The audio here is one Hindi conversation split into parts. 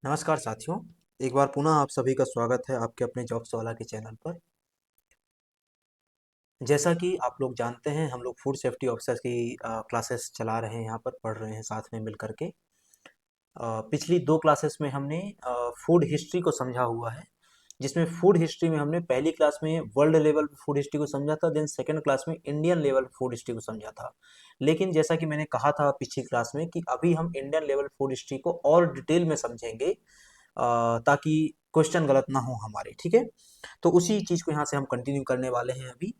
नमस्कार साथियों। एक बार पुनः आप सभी का स्वागत है आपके अपने जॉब्स वाला के चैनल पर। जैसा कि आप लोग जानते हैं, हम लोग फूड सेफ्टी ऑफिसर की क्लासेस चला रहे हैं, यहाँ पर पढ़ रहे हैं साथ में मिल करके। पिछली 2 क्लासेस में हमने फूड हिस्ट्री को समझा हुआ है, जिसमें फूड हिस्ट्री में हमने पहली क्लास में वर्ल्ड लेवल फूड हिस्ट्री को समझा था, देन सेकंड क्लास में इंडियन लेवल फूड हिस्ट्री को समझा था। लेकिन जैसा कि मैंने कहा था पिछली क्लास में कि अभी हम इंडियन लेवल फूड हिस्ट्री को और डिटेल में समझेंगे, ताकि क्वेश्चन गलत ना हो हमारे। ठीक है, तो उसी चीज़ को यहाँ से हम कंटिन्यू करने वाले हैं अभी।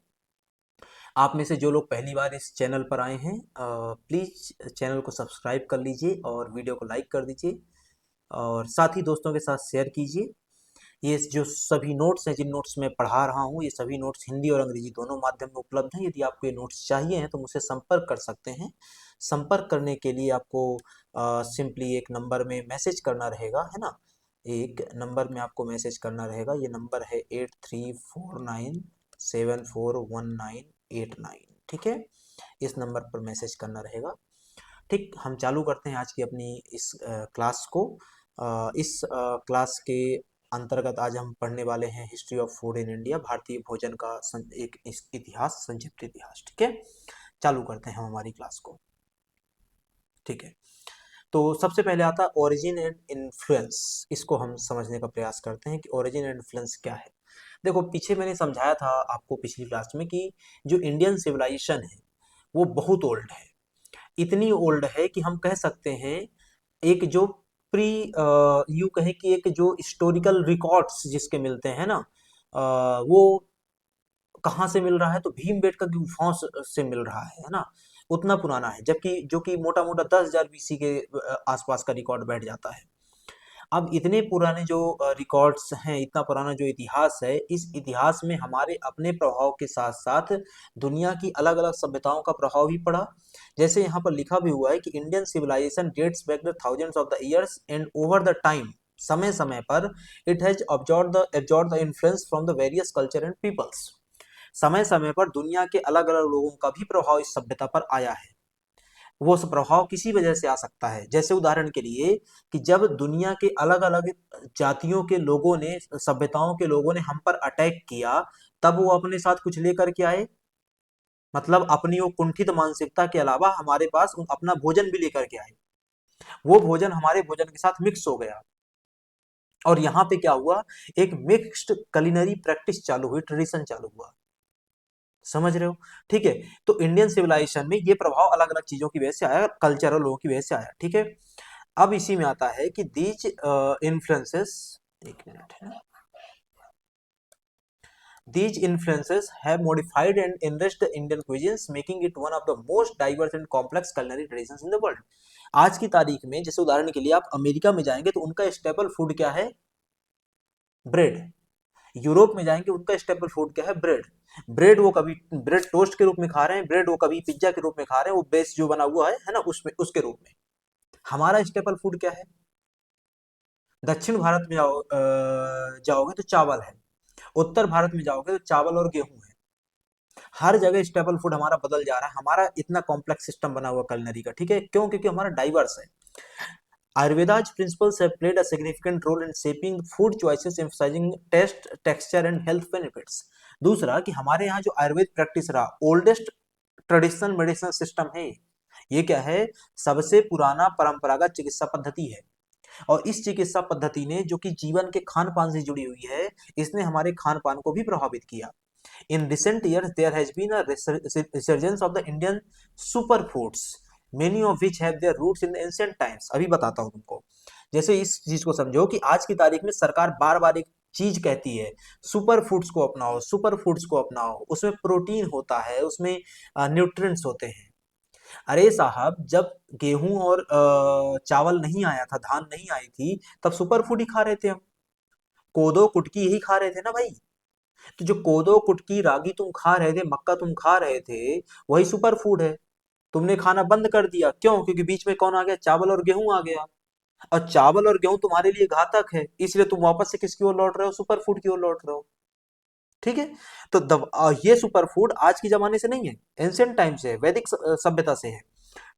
आप में से जो लोग पहली बार इस चैनल पर आए हैं, प्लीज़ चैनल को सब्सक्राइब कर लीजिए और वीडियो को लाइक कर दीजिए और साथ ही दोस्तों के साथ शेयर कीजिए। ये जो सभी नोट्स हैं, जिन नोट्स में पढ़ा रहा हूँ, ये सभी नोट्स हिंदी और अंग्रेजी दोनों माध्यम में उपलब्ध हैं। यदि आपको ये नोट्स चाहिए हैं तो मुझसे संपर्क कर सकते हैं। संपर्क करने के लिए आपको सिंपली एक नंबर में मैसेज करना रहेगा, है ना। एक नंबर में आपको मैसेज करना रहेगा, ये नंबर है 8349741989। ठीक है, इस नंबर पर मैसेज करना रहेगा। ठीक, हम चालू करते हैं आज की अपनी इस क्लास को। इस क्लास के अंतर्गत आज हम पढ़ने वाले हैं history of food in India, भारतीय भोजन का एक इतिहास, संक्षिप्त इतिहास। ठीक है, चालू करते हैं हम हमारी क्लास को। ठीक है, तो सबसे पहले आता है ओरिजिन एंड इन्फ्लुएंस। इसको हम समझने का प्रयास करते हैं कि ओरिजिन एंड इन्फ्लुएंस क्या है। देखो, पीछे मैंने समझाया था आपको पिछली क्लास में कि जो इंडियन सिविलाइजेशन है वो बहुत ओल्ड है। इतनी ओल्ड है कि हम कह सकते हैं एक जो प्री यू कहें कि एक जो हिस्टोरिकल रिकॉर्ड्स जिसके मिलते हैं ना, वो कहाँ से मिल रहा है तो भीमबेटका की गुफाओं से मिल रहा है ना। उतना पुराना है, जबकि जो कि मोटा मोटा 10,000 बीसी के आसपास का रिकॉर्ड बैठ जाता है। अब इतने पुराने जो रिकॉर्ड्स हैं, इतना पुराना जो इतिहास है, इस इतिहास में हमारे अपने प्रभाव के साथ साथ दुनिया की अलग अलग सभ्यताओं का प्रभाव भी पड़ा। जैसे यहाँ पर लिखा भी हुआ है कि Indian civilization dates back the thousands of the years and over the time, समय समय पर it has absorbed the influence from the various culture and peoples. समय समय पर दुनिया के अलग अलग लोगों का भी प्रभाव इस सभ्यता पर आया है। वो प्रभाव किसी वजह से आ सकता है, जैसे उदाहरण के लिए कि जब दुनिया के अलग अलग जातियों के लोगों ने, सभ्यताओं के लोगों ने हम पर अटैक किया, तब वो अपने साथ कुछ लेकर के आए। मतलब अपनी वो कुंठित मानसिकता के अलावा हमारे पास अपना भोजन भी लेकर के आए। वो भोजन हमारे भोजन के साथ मिक्स हो गया और यहाँ पे क्या हुआ, एक मिक्स्ड कलिनरी प्रैक्टिस चालू हुई, ट्रेडिशन चालू हुआ। समझ रहे हो? ठीक है, तो इंडियन सिविलाइजेशन में ये प्रभाव अलग अलग चीजों की वजह से आया, कल्चरल लोगों की वजह से आया। ठीक है, अब इसी में आता है कि दीज इन्फ्लुएंसेस, एक मिनट है ना, these influences have modified and enriched the Indian cuisines, making it one of the most diverse and complex culinary traditions in the world। आज की तारीख में जैसे उदाहरण के लिए आप अमेरिका में जाएंगे तो उनका स्टेपल फूड क्या है? ब्रेड। यूरोप में जाएंगे उनका स्टेपल फूड क्या है? ब्रेड। ब्रेड वो कभी ब्रेड टोस्ट के रूप में खा रहे हैं, ब्रेड वो कभी पिज्जा के रूप में खा रहे हैं, वो बेस जो बना हुआ है ना, उसमें उसके रूप में। हमारा स्टेपल फूड क्या है? दक्षिण भारत में जाओगे तो चावल है, उत्तर भारत में जाओगे तो चावल और गेहूं है। हर जगह स्टेपल फूड हमारा बदल जा रहा है, हमारा इतना कॉम्प्लेक्स सिस्टम बना हुआ कलनरी का। ठीक है, क्यों? क्योंकि हमारा डाइवर्स है। Ayurveda's principles have played a significant role in shaping food choices, emphasizing taste, texture and health benefits। दूसरा कि हमारे यहाँ जो आयुर्वेद प्रैक्टिस रहा, ओल्डेस्ट ट्रेडिशनल मेडिसिन सिस्टम है। ये क्या है? सबसे पुराना परंपरागत चिकित्सा पद्धति है। और इस चिकित्सा पद्धति ने, जो कि जीवन के खान पान से जुड़ी हुई है, इसने हमारे खान पान को भी प्रभावित किया। In recent years, there has been a resurgence of the Indian superfoods, many of which have their roots in the ancient times। अभी बताता हूँ तुमको। जैसे इस चीज को समझो कि आज की तारीख में सरकार बार बार एक चीज कहती है, सुपर फूड्स को अपनाओ, सुपर फूड्स को अपनाओ। उसमें प्रोटीन होता है, उसमें न्यूट्रिएंट्स होते हैं। अरे साहब, जब गेहूं और चावल नहीं आया था, धान नहीं आई थी, तब सुपर फूड ही खा रहे थे हम। कोदो कुटकी ही खा रहे थे ना भाई। तो जो कोदो कुटकी रागी तुम खा रहे थे, मक्का तुम खा रहे थे, वही सुपर फूड है। तुमने खाना बंद कर दिया, क्यों? क्योंकि बीच में कौन आ गया? चावल और गेहूं आ गया। और चावल और गेहूं तुम्हारे लिए घातक है, इसलिए तुम वापस से किसकी ओर लौट रहे हो? सुपर फूड की ओर लौट रहे हो। ठीक है, तो ये सुपर फूड आज के जमाने से नहीं है, एंशियंट टाइम से है, वैदिक सभ्यता से है।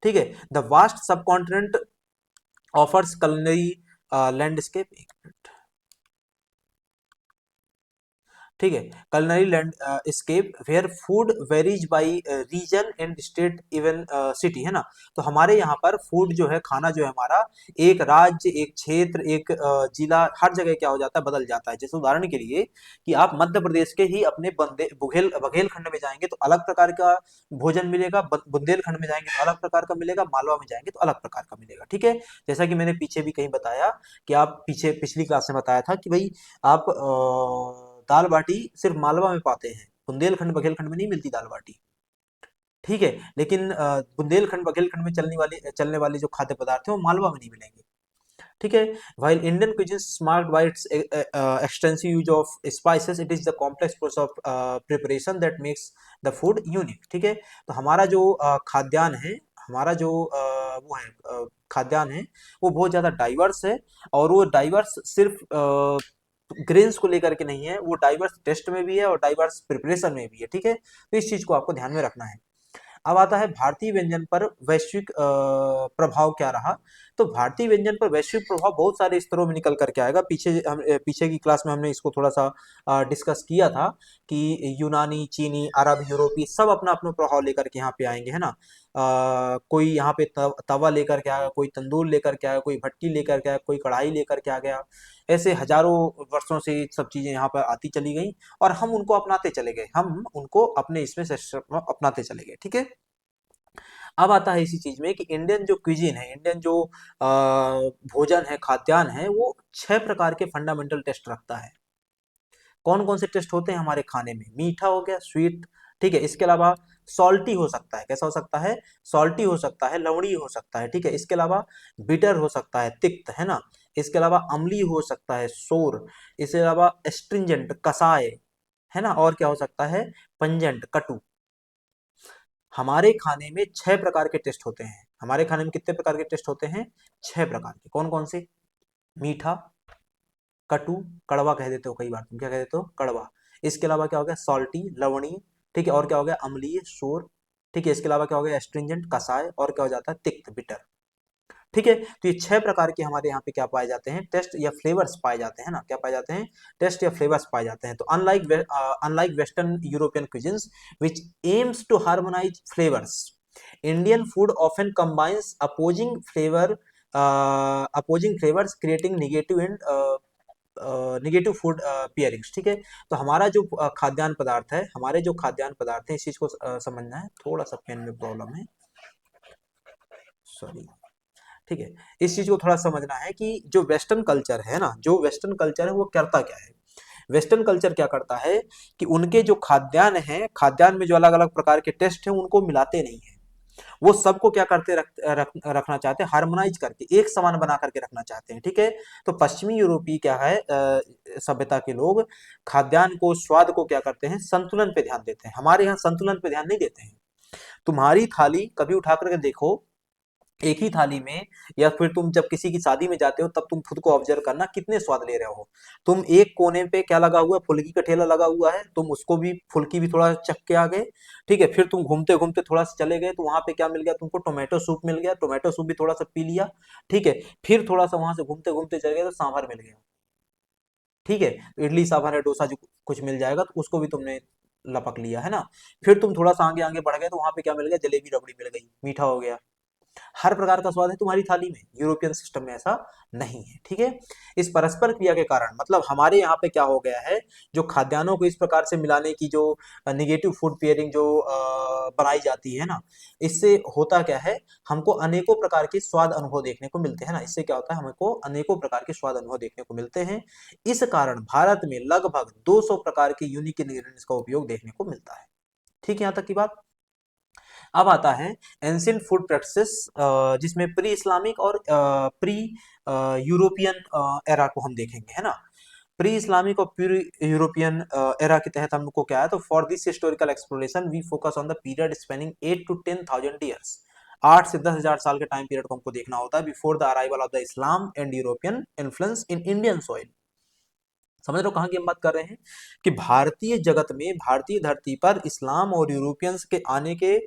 ठीक है, the vast subcontinent offers culinary landscape, एक मिनट, ठीक है, culinary landscape where food varies by region and state even city, है ना। तो हमारे यहाँ पर फूड जो है, खाना जो है हमारा, एक राज्य, एक क्षेत्र, एक जिला, हर जगह क्या हो जाता है, बदल जाता है। जैसे उदाहरण के लिए कि आप मध्य प्रदेश के ही अपने बंदे बुघेलखंड में जाएंगे तो अलग प्रकार का भोजन मिलेगा, बुंदेलखंड में जाएंगे तो अलग प्रकार का मिलेगा, मालवा में जाएंगे तो अलग प्रकार का मिलेगा, ठीक है। जैसा कि मैंने पीछे भी कहीं बताया कि आप पीछे पिछली क्लास में बताया था कि भाई आप दाल बाटी सिर्फ मालवा में पाते हैं, बुंदेलखंड बघेलखंड में नहीं मिलती दाल बाटी, ठीक है। लेकिन बुंदेलखंड बघेलखंड में चलने वाले जो खाद्य पदार्थ हैं वो मालवा में नहीं मिलेंगे, ठीक है। While Indian cuisine is marked by its extensive use of spices, it is the complex process of preparation that makes the food unique, ठीक है। तो हमारा जो खाद्यान्न है, हमारा जो वो है खाद्यान्न है, वो बहुत ज़्यादा डाइवर्स है, और वो डाइवर्स सिर्फ ग्रेन्स को लेकर के नहीं है, वो डाइवर्स टेस्ट में भी है और डाइवर्स प्रिपरेशन में भी है, ठीक है। तो इस चीज़ को आपको ध्यान में रखना है। अब आता है भारतीय व्यंजन पर वैश्विक प्रभाव क्या रहा। तो भारतीय व्यंजन पर वैश्विक प्रभाव बहुत सारे स्तरों में निकल करके आएगा। पीछे की क्लास में हमने इसको थोड़ा सा डिस्कस किया था कि यूनानी, चीनी, अरब, यूरोपी सब अपना अपना प्रभाव लेकर के यहाँ पे आएंगे, है ना। कोई यहाँ पे तवा लेकर के आया, कोई तंदूर लेकर के आया, कोई भट्टी लेकर के आया, कोई कढ़ाई लेकर के आ गया। ऐसे हजारों वर्षों से सब चीजें यहाँ पर आती चली गई और हम उनको अपनाते चले गए, हम उनको अपने इसमें अपनाते चले गए, ठीक है। अब आता है इसी चीज में कि इंडियन जो क्विजीन है, इंडियन जो भोजन है, खाद्यान्न है, वो 6 प्रकार के फंडामेंटल टेस्ट रखता है। कौन कौन से टेस्ट होते हैं हमारे खाने में? मीठा हो गया, स्वीट, ठीक है। इसके अलावा सॉल्टी हो सकता है, कैसा हो सकता है? सॉल्टी हो सकता है, लवणी हो सकता है, ठीक है। इसके अलावा बिटर हो सकता है, तिक्त, है ना। इसके अलावा अम्लीय हो सकता है, सोर। इसके अलावा एस्ट्रिंजेंट, कसाय, है ना। और क्या हो सकता है? पंजेंट, कटु। हमारे खाने में 6 प्रकार के टेस्ट होते हैं। हमारे खाने में कितने प्रकार के टेस्ट होते हैं? 6 प्रकार के। कौन कौन से? मीठा, कटु, कड़वा कह देते हो कई बार, तुम क्या कह देते हो? कड़वा। इसके अलावा क्या हो गया? सॉल्टी, लवणीय, ठीक है। और क्या हो गया? अम्लीय, सोर, ठीक है। इसके अलावा क्या हो गया? एस्ट्रिंजेंट, कसाय। और क्या हो जाता है? तिक्त, बिटर, ठीक है। तो ये 6 प्रकार के हमारे यहाँ पे क्या पाए जाते हैं? टेस्ट या फ्लेवर्स पाए जाते हैं ना। क्या पाए जाते हैं? टेस्ट या फ्लेवर्स पाए जाते हैं। तो unlike western European cuisines which aims to harmonize flavors, Indian food often combines opposing flavors, creating negative food pairings, ठीक है। तो हमारा जो खाद्यान्न पदार्थ है, हमारे जो खाद्यान्न पदार्थ है, इस चीज को समझना है। थोड़ा सा पेन में प्रॉब्लम है, सॉरी, ठीक है। इस चीज को थोड़ा समझना है कि जो वेस्टर्न कल्चर है ना, जो वेस्टर्न कल्चर है वो करता क्या है? वेस्टर्न कल्चर क्या करता है कि उनके जो खाद्यान्न है, खाद्यान्न में जो अलग अलग प्रकार के टेस्ट हैं उनको मिलाते नहीं है। वो सबको क्या करते रखना चाहते हैं? हार्मोनाइज करके, एक समान बना करके रखना चाहते हैं, ठीक है। तो पश्चिमी यूरोपीय क्या है, सभ्यता के लोग खाद्यान्न को, स्वाद को क्या करते हैं? संतुलन पे ध्यान देते हैं। हमारे यहाँ संतुलन पे ध्यान नहीं देते हैं। तुम्हारी थाली कभी उठा करके देखो, एक ही थाली में, या फिर तुम जब किसी की शादी में जाते हो तब तुम खुद को ऑब्जर्व करना कितने स्वाद ले रहे हो। तुम एक कोने पे क्या लगा हुआ है? फुल्की का ठेला लगा हुआ है, तुम उसको भी, फुल्की भी थोड़ा चख के आ गए, ठीक है। फिर तुम घूमते घूमते थोड़ा सा चले गए तो वहां पे क्या मिल गया तुमको? टोमेटो सूप मिल गया, टोमेटो सूप भी थोड़ा सा पी लिया, ठीक है। फिर थोड़ा सा वहां से घूमते घूमते चले गए तो सांभर मिल गया, ठीक है। तो इडली सांभर है, डोसा जो कुछ मिल जाएगा तो उसको भी तुमने लपक लिया, है ना। फिर तुम थोड़ा सा आगे आगे बढ़ गए तो वहां पे क्या मिल गया? जलेबी रबड़ी मिल गई, मीठा हो गया। हर प्रकार का स्वाद है तुम्हारी थाली में, यूरोपियन सिस्टम में ऐसा नहीं है, ठीक है। इस परस्पर क्रिया के कारण, मतलब हमारे यहाँ पे क्या हो गया है, जो खाद्यान्नों को इस प्रकार से मिलाने की जो निगेटिव फूड पेयरिंग जो बनाई जाती है ना, इससे होता क्या है? हमको अनेकों प्रकार के स्वाद अनुभव देखने को मिलते हैं ना। इससे क्या होता है? हमको अनेकों प्रकार के स्वाद अनुभव देखने को मिलते हैं। इस कारण भारत में लगभग 200 प्रकार के यूनिक इंग्रेडिएंट्स का उपयोग देखने को मिलता है, ठीक है। यहाँ तक की बात। अब आता है एंशियंट फूड प्रैक्टिसेस, जिसमें प्री इस्लामिक और प्री यूरोपियन एरा को हम देखेंगे, है ना। प्री इस्लामिक और प्री यूरोपियन एरा के तहत हमको क्या है? तो for this historical exploration we focus on the period spanning 8 to 10,000 years. 8 से 10,000 साल के टाइम पीरियड को हमको देखना होता है, before the arrival of the Islam and European influence in Indian soil. समझ रहे हो कहाँ की हम बात कर रहे हैं? कि भारतीय जगत में, भारतीय धरती पर इस्लाम और यूरोपियंस के आने के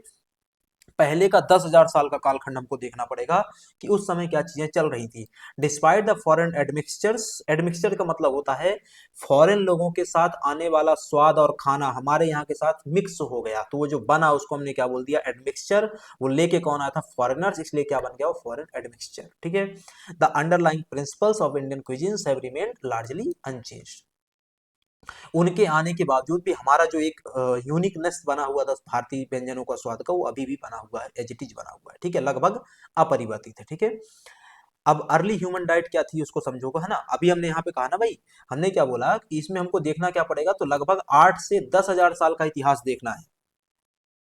पहले का 10,000 साल का कालखंड हमको देखना पड़ेगा कि उस समय क्या चीजें चल रही थी। Despite the foreign admixtures, admixture का मतलब होता है फॉरेन लोगों के साथ आने वाला स्वाद और खाना हमारे यहाँ के साथ मिक्स हो गया, तो वो जो बना उसको हमने क्या बोल दिया, एडमिक्सचर। वो लेके कौन आया था, फॉरेनर्स, इसलिए क्या बन गया वो फॉरेन एडमिक्सचर। ठीक है। The underlying principles of Indian cuisines have remained largely unchanged. उनके आने के बावजूद भी हमारा जो एक यूनिकनेस बना हुआ था भारतीय व्यंजनों का स्वाद का, वो अभी भी बना हुआ है, एज इट इज बना हुआ है। ठीक है, लगभग अपरिवर्तित है। ठीक है। अब अर्ली ह्यूमन डाइट क्या थी उसको समझोगे, है ना। अभी हमने यहाँ पे कहा ना भाई, हमने क्या बोला कि इसमें हमको देखना क्या पड़ेगा, तो लगभग 8 से 10 हजार साल का इतिहास देखना है।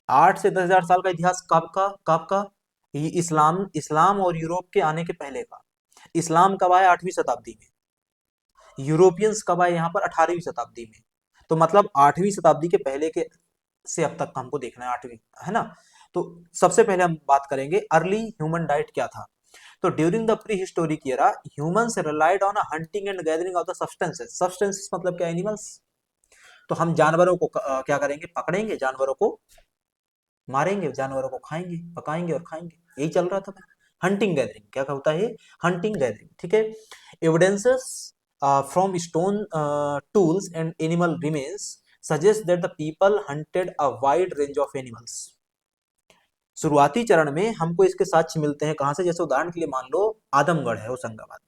8 से 10 हजार साल का इतिहास कब का? ये इस्लाम, इस्लाम और यूरोप के आने के पहले का। इस्लाम कब आया, 8वीं शताब्दी में। यूरोपियंस कब आए यहाँ पर, 18वीं शताब्दी में। तो मतलब 8वीं शताब्दी के पहले के से अब तक का हमको देखना है, 8वीं, है ना। तो सबसे पहले हम बात करेंगे अर्ली ह्यूमन डाइट क्या था। तो during the pre historic era humans relied on hunting and gathering of the substances. Substances मतलब क्या, एनिमल्स। तो हम जानवरों को क्या करेंगे, पकड़ेंगे, जानवरों को मारेंगे, जानवरों को खाएंगे, पकाएंगे और खाएंगे, यही चल रहा था भाई। हंटिंग गैदरिंग क्या होता है, हंटिंग गैदरिंग। ठीक है। Evidences from stone tools and animal remains suggest that the people hunted a wide range of animals. शुरुआती चरण में हमको इसके साक्ष्य मिलते हैं कहां से, जैसे उदाहरण के लिए मान लो आदमगढ़ है होशंगाबाद में।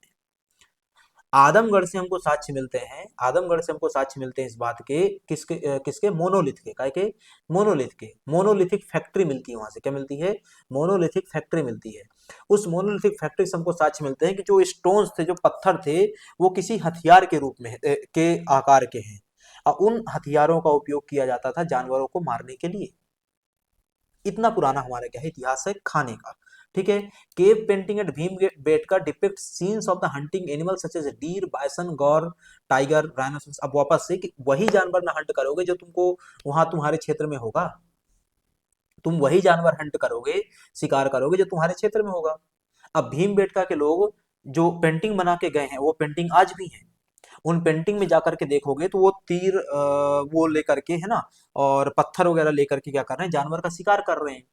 आदमगढ़ से हमको साक्ष्य मिलते हैं, आदमगढ़ से हमको साक्ष्य मिलते हैं इस बात के, किसके मोनोलिथ के, काय के, मोनोलिथ के। मोनोलिथिक फैक्ट्री मिलती है वहां से, क्या मिलती है, मोनोलिथिक फैक्ट्री मिलती है। उस मोनोलिथिक फैक्ट्री से हमको साक्ष्य मिलते हैं कि जो स्टोन्स थे, जो पत्थर थे, वो किसी हथियार के रूप में के आकार के हैं, और उन हथियारों का उपयोग किया जाता था जानवरों को मारने के लिए। इतना पुराना हमारा क्या है, इतिहास है खाने का। ठीक है। Cave painting at Bhimbetka depict scenes of the hunting animal such as deer, bison, gaur, tiger, rhinoceros. अब वापस से कि वही जानवर ना हंट करोगे जो तुमको वहां तुम्हारे क्षेत्र में होगा, तुम वही जानवर हंट करोगे, शिकार करोगे जो तुम्हारे क्षेत्र में होगा। अब भीम बेटका के लोग जो पेंटिंग बना के गए हैं, वो पेंटिंग आज भी है। उन पेंटिंग में जाकर के देखोगे तो वो तीर वो लेकर के, है ना, और पत्थर वगैरह लेकर के क्या कर रहे हैं, जानवर का शिकार कर रहे हैं।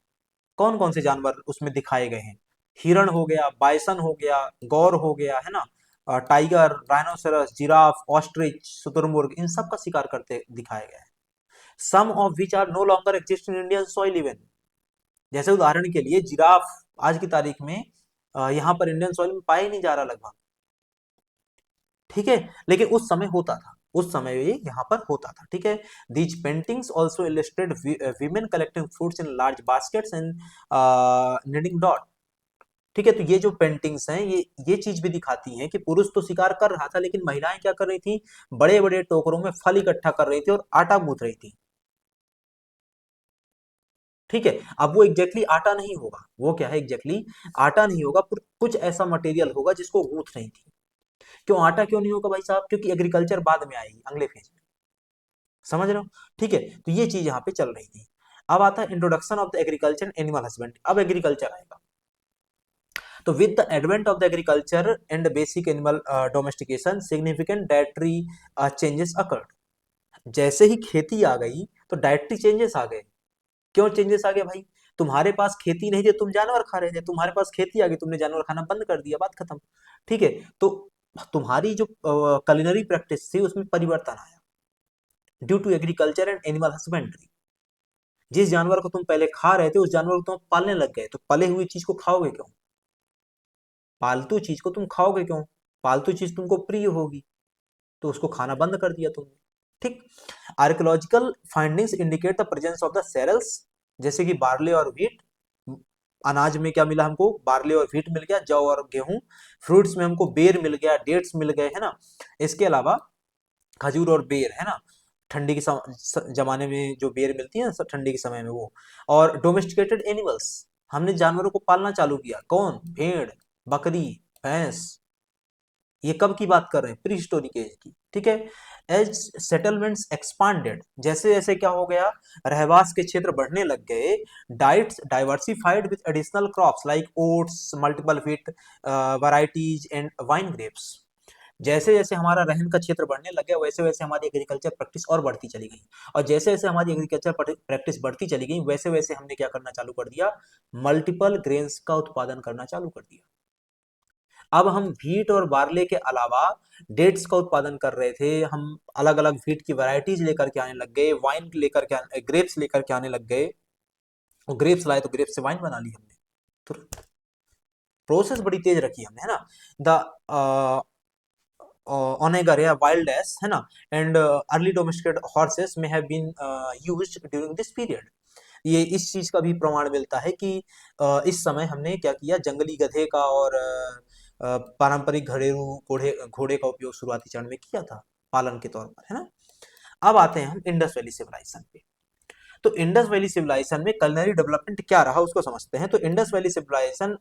कौन कौन से जानवर उसमें दिखाए गए हैं, हिरण हो गया, बाइसन हो गया, गौर हो गया, है ना, टाइगर, राइनोसेरस, जिराफ, ऑस्ट्रिच, शुतुरमुर्ग, इन सब का शिकार करते दिखाया गया है। Some of which are no longer exist in Indian soil even. जैसे उदाहरण के लिए जिराफ आज की तारीख में यहाँ पर इंडियन सॉइल में पाया ही नहीं जा रहा लगभग। ठीक है। लेकिन उस समय होता था, उस समय ये यहाँ पर होता था। ठीक है। These paintings also illustrate women collecting fruits in large baskets and kneading dough. ठीक है। तो ये जो पेंटिंग्स हैं, ये चीज भी दिखाती हैं कि पुरुष तो शिकार कर रहा था, लेकिन महिलाएं क्या कर रही थी, बड़े बड़े टोकरों में फल इकट्ठा कर रही थी और आटा गूंथ रही थी। ठीक है। अब वो एग्जैक्टली आटा नहीं होगा, वो क्या है, एग्जैक्टली आटा नहीं होगा, पर कुछ ऐसा मटेरियल होगा जिसको गूंथ रही थी। क्यों आटा क्यों नहीं होगा भाई साहब, क्योंकि एग्रीकल्चर बाद में आएगी, अगले फेज में। समझ रहे हो। ठीक है। तो ये चीज यहाँ पे चल रही थी। अब आता है introduction of the agriculture animal husbandry. अब एग्रीकल्चर आएगा। तो with the advent of the agriculture and basic animal domestication significant dietary changes occurred. जैसे ही खेती आ गई तो डायट्री चेंजेस आ गए। क्यों चेंजेस आ गए भाई, तुम्हारे पास खेती नहीं थी, तुम जानवर खा रहे थे, तुम्हारे पास खेती आ गई, तुमने जानवर खाना बंद कर दिया, बात खत्म। ठीक है। तो तुम्हारी जो कलिनरी प्रैक्टिस थी उसमें परिवर्तन आया due to agriculture and animal husbandry. जिस जानवर को तुम पहले खा रहे थे, उस जानवर को तुम पालने लग गए, तो पले हुई चीज को खाओगे क्यों, पालतू चीज को तुम खाओगे क्यों, पालतू चीज तुमको प्रिय होगी, तो उसको खाना बंद कर दिया तुमने। ठीक। Archaeological findings indicate the presence of the cereals, जैसे कि बार्ले और व्हीट। अनाज में क्या मिला हमको, बार्ले और व्हीट मिल गया, जौ और गेहूं। फ्रूट्स में हमको बेर मिल गया, डेट्स मिल गए, है ना। इसके अलावा खजूर और बेर, है ना, ठंडी के जमाने में जो बेर मिलती है ना, सब ठंडी के समय में वो। और डोमेस्टिकेटेड एनिमल्स, हमने जानवरों को पालना चालू किया, कौन, भेड़, बकरी, भैंस। ये कब की बात कर रहे हैं, प्री हिस्टोरिक एज की। ठीक है। एज सेटलमेंट्स एक्सपांडेड, जैसे जैसे क्या हो गया, रहवास के क्षेत्र बढ़ने लग गए, diets diversified with additional crops like oats, multiple wheat varieties and wine grapes. जैसे जैसे हमारा रहन का क्षेत्र बढ़ने लग गया, वैसे वैसे हमारी एग्रीकल्चर प्रैक्टिस और बढ़ती चली गई, और जैसे जैसे हमारी एग्रीकल्चर प्रैक्टिस बढ़ती चली गई, वैसे वैसे हमने क्या करना चालू कर दिया, मल्टीपल ग्रेन्स का उत्पादन करना चालू कर दिया। अब हम व्हीट और बार्ले के अलावा डेट्स का उत्पादन कर रहे थे, हम अलग अलग व्हीट की वैरायटीज लेकर के आने लग गए, वाइन लेकर के ग्रेप्स लेकर के आने लग गए, और ग्रेप्स लाए तो ग्रेप्स से वाइन बना ली हमने। तो प्रोसेस बड़ी तेज रखी हमने, है ना। द onager या wild ass, है ना, and early domesticated horses may have been used during this period। ये इस चीज का भी प्रमाण मिलता है कि इस समय हमने क्या किया, जंगली गधे का और पारंपरिक घरेलू घोड़े घोड़े का उपयोग शुरुआती चरण में किया था, पालन के तौर पर, है ना। अब आते हैं हम इंडस वैली सिविलाइजेशन पे। तो इंडस वैली सिविलाइजेशन में कलनरी डेवलपमेंट क्या रहा उसको समझते हैं। तो इंडस वैली सिविलाइजेशन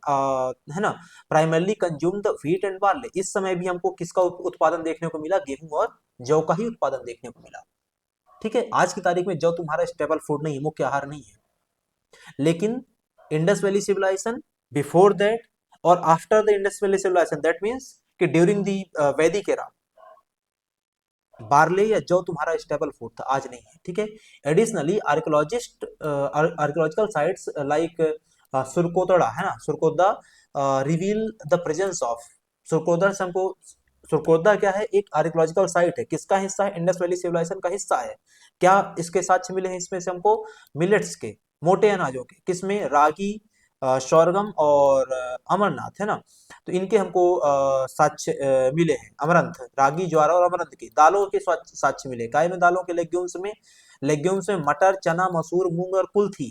है ना, primarily consume the wheat and barley. इस समय भी हमको किसका उत्पादन देखने को मिला, गेहूं और जौ का ही उत्पादन देखने को मिला। ठीक है, आज की तारीख में जौ तुम्हारा स्टेबल फूड नहीं, मुख्य आहार नहीं है, लेकिन Indus valley civilization, before that और after the Indus valley civilization, that means कि during the Vedic era, barley या जौ तुम्हारा स्टेबल फूड था, आज नहीं है। ठीक है, additionally archaeological sites like Surkotada, है ना, सुरकोदा रिवील द प्रेजेंस ऑफ, सुरकोदा से हमको, सुरकोदा क्या है, एक आर्कियोलॉजिकल साइट है, किसका हिस्सा है, इंडस वैली सिविलाइजेशन का हिस्सा है। क्या इसके साक्ष्य मिले हैं इसमें से हमको, मिलेट्स के, मोटे अनाजों के, किसमें, रागी, शोरगम और अमरनाथ, है ना। तो इनके हमको साक्ष्य मिले हैं, अमरंथ, रागी, ज्वार और अमरंथ के। दालों के साक्ष्य मिले, काय में, दालों के, लेग्यूम्स में, लेग्यूम्स में मटर, चना, मसूर, मूंग और कुल्थी,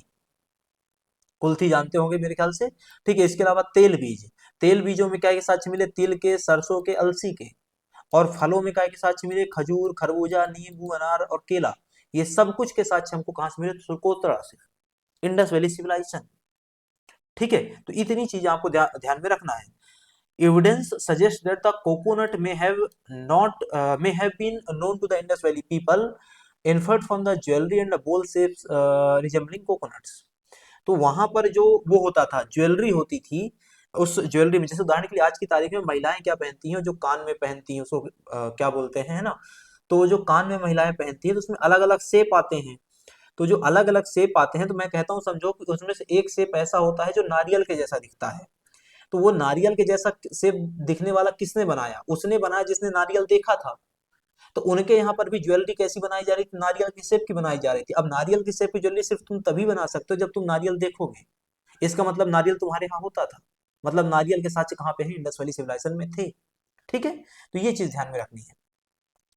कुल्थी जानते होंगे मेरे ख्याल से। ठीक है, इसके अलावा तेल बीज, तेल बीजों में क्या के साक्ष्य मिले, तिल के, सरसों के, अलसी के। और फलों में क्या के साक्ष्य मिले, खजूर, खरबूजा, नींबू, अनार और केला। ये सब कुछ के साक्ष्य हमको कहां से मिले, सुकोत्रा से, इंडस वैली सिविलाइजेशन। ठीक है, तो इतनी चीजें आपको ध्यान में रखना है। Evidence suggests that the coconut may have been known to the Indus Valley people, inferred from the jewelry and the bowl shapes resembling coconuts। तो वहां पर जो वो होता था, ज्वेलरी होती थी, उस ज्वेलरी में, जैसे उदाहरण के लिए आज की तारीख में महिलाएं क्या पहनती हैं, जो कान में पहनती हैं उसको क्या बोलते हैं, है ना। तो जो कान में महिलाएं पहनती हैं, तो उसमें अलग अलग शेप आते हैं। तो जो अलग अलग शेप आते हैं, तो मैं कहता हूँ समझो कि उसमें से एक शेप ऐसा होता है जो नारियल के जैसा दिखता है। तो वो नारियल के जैसा सेब दिखने वाला किसने बनाया, उसने बनाया जिसने नारियल देखा था। तो उनके यहाँ पर भी ज्वेलरी कैसी बनाई जा रही थी, नारियल की सेब की बनाई जा रही थी। अब नारियल की सेब की ज्वेलरी सिर्फ तुम तभी बना सकते हो जब तुम नारियल देखोगे, इसका मतलब नारियल तुम्हारे यहाँ होता था, मतलब नारियल के साक्ष्य कहाँ पे है, इंडस वैली सिविलाइजेशन में थे। ठीक है, तो ये चीज ध्यान में रखनी है।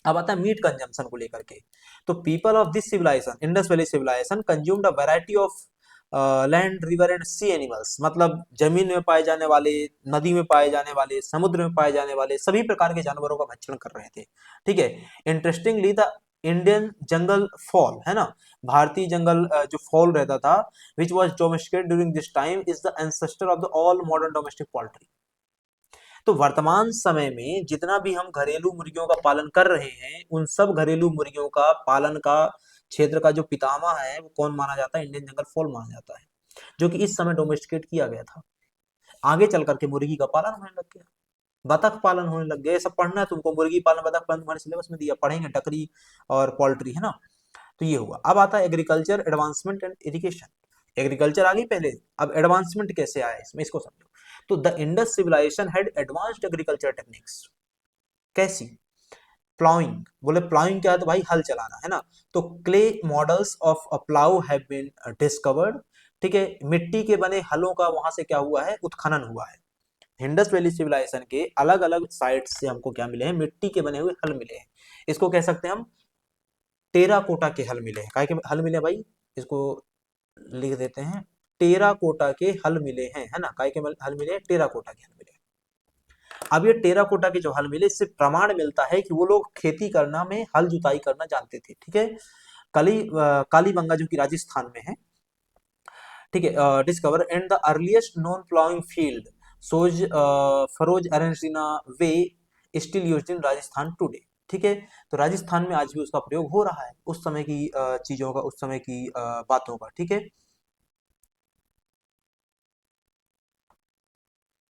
अब आता है मीट कंजम्पशन को लेकर के। तो people of this civilization, Indus valley civilization, consumed a variety of land, river and sea animals, मतलब जमीन में पाए जाने वाले, नदी में पाए जाने वाले, समुद्र में पाए जाने वाले सभी प्रकार के जानवरों का भक्षण कर रहे थे। ठीक है, interestingly the Indian jungle fall, है ना, भारतीय जंगल जो फॉल रहता था, which was domesticated during this time, is the ancestor of the all modern domestic poultry. तो वर्तमान समय में जितना भी हम घरेलू मुर्गियों का पालन कर रहे हैं, उन सब घरेलू मुर्गियों का पालन का क्षेत्र का जो पितामह है, वो कौन माना जाता है, इंडियन जंगल फॉल माना जाता है, जो कि इस समय डोमेस्टिकेट किया गया था। आगे चल करके मुर्गी का पालन होने लग गया, बतख पालन होने लग गया। ये सब पढ़ना है तुमको, मुर्गी पालन, बतख पालन तुम्हारे सिलेबस में दिया, पढ़ेंगे, टकरी और पोल्ट्री, है ना। तो ये हुआ। अब आता है agriculture advancement and irrigation. Agriculture आ गई पहले, अब एडवांसमेंट कैसे आया इसमें, इसको समझो। तो the Indus civilization had advanced agriculture techniques. कैसी, प्लाउइंग, बोले प्लाउइंग क्या है, तो भाई हल चलाना, है ना। तो clay models of a plough have been discovered. ठीक है, मिट्टी के बने हलों का वहां से क्या हुआ है, उत्खनन हुआ है। इंडस वैली सिविलाइजेशन के अलग अलग साइट्स से हमको क्या मिले हैं, मिट्टी के बने हुए हल मिले हैं। इसको कह सकते हैं हम टेराकोटा के हल मिले हैं। काय के हल मिले भाई, इसको लिख देते हैं, टेराकोटा के हल मिले हैं, है ना। काय के हल मिले हैं, टेराकोटा के हल मिले हैं। अब ये टेराकोटा के जो हल मिले, इससे प्रमाण मिलता है कि वो लोग खेती करना में, हल जुताई करना जानते थे। ठीक है, कालीबंगा जो कि राजस्थान में है। ठीक है, discover and the earliest non ploughing field shows furrows arranging way still used in Rajasthan today. ठीक है, तो राजस्थान में आज भी उसका प्रयोग हो रहा है, उस समय की चीजों का, उस समय की बातों का। ठीक है,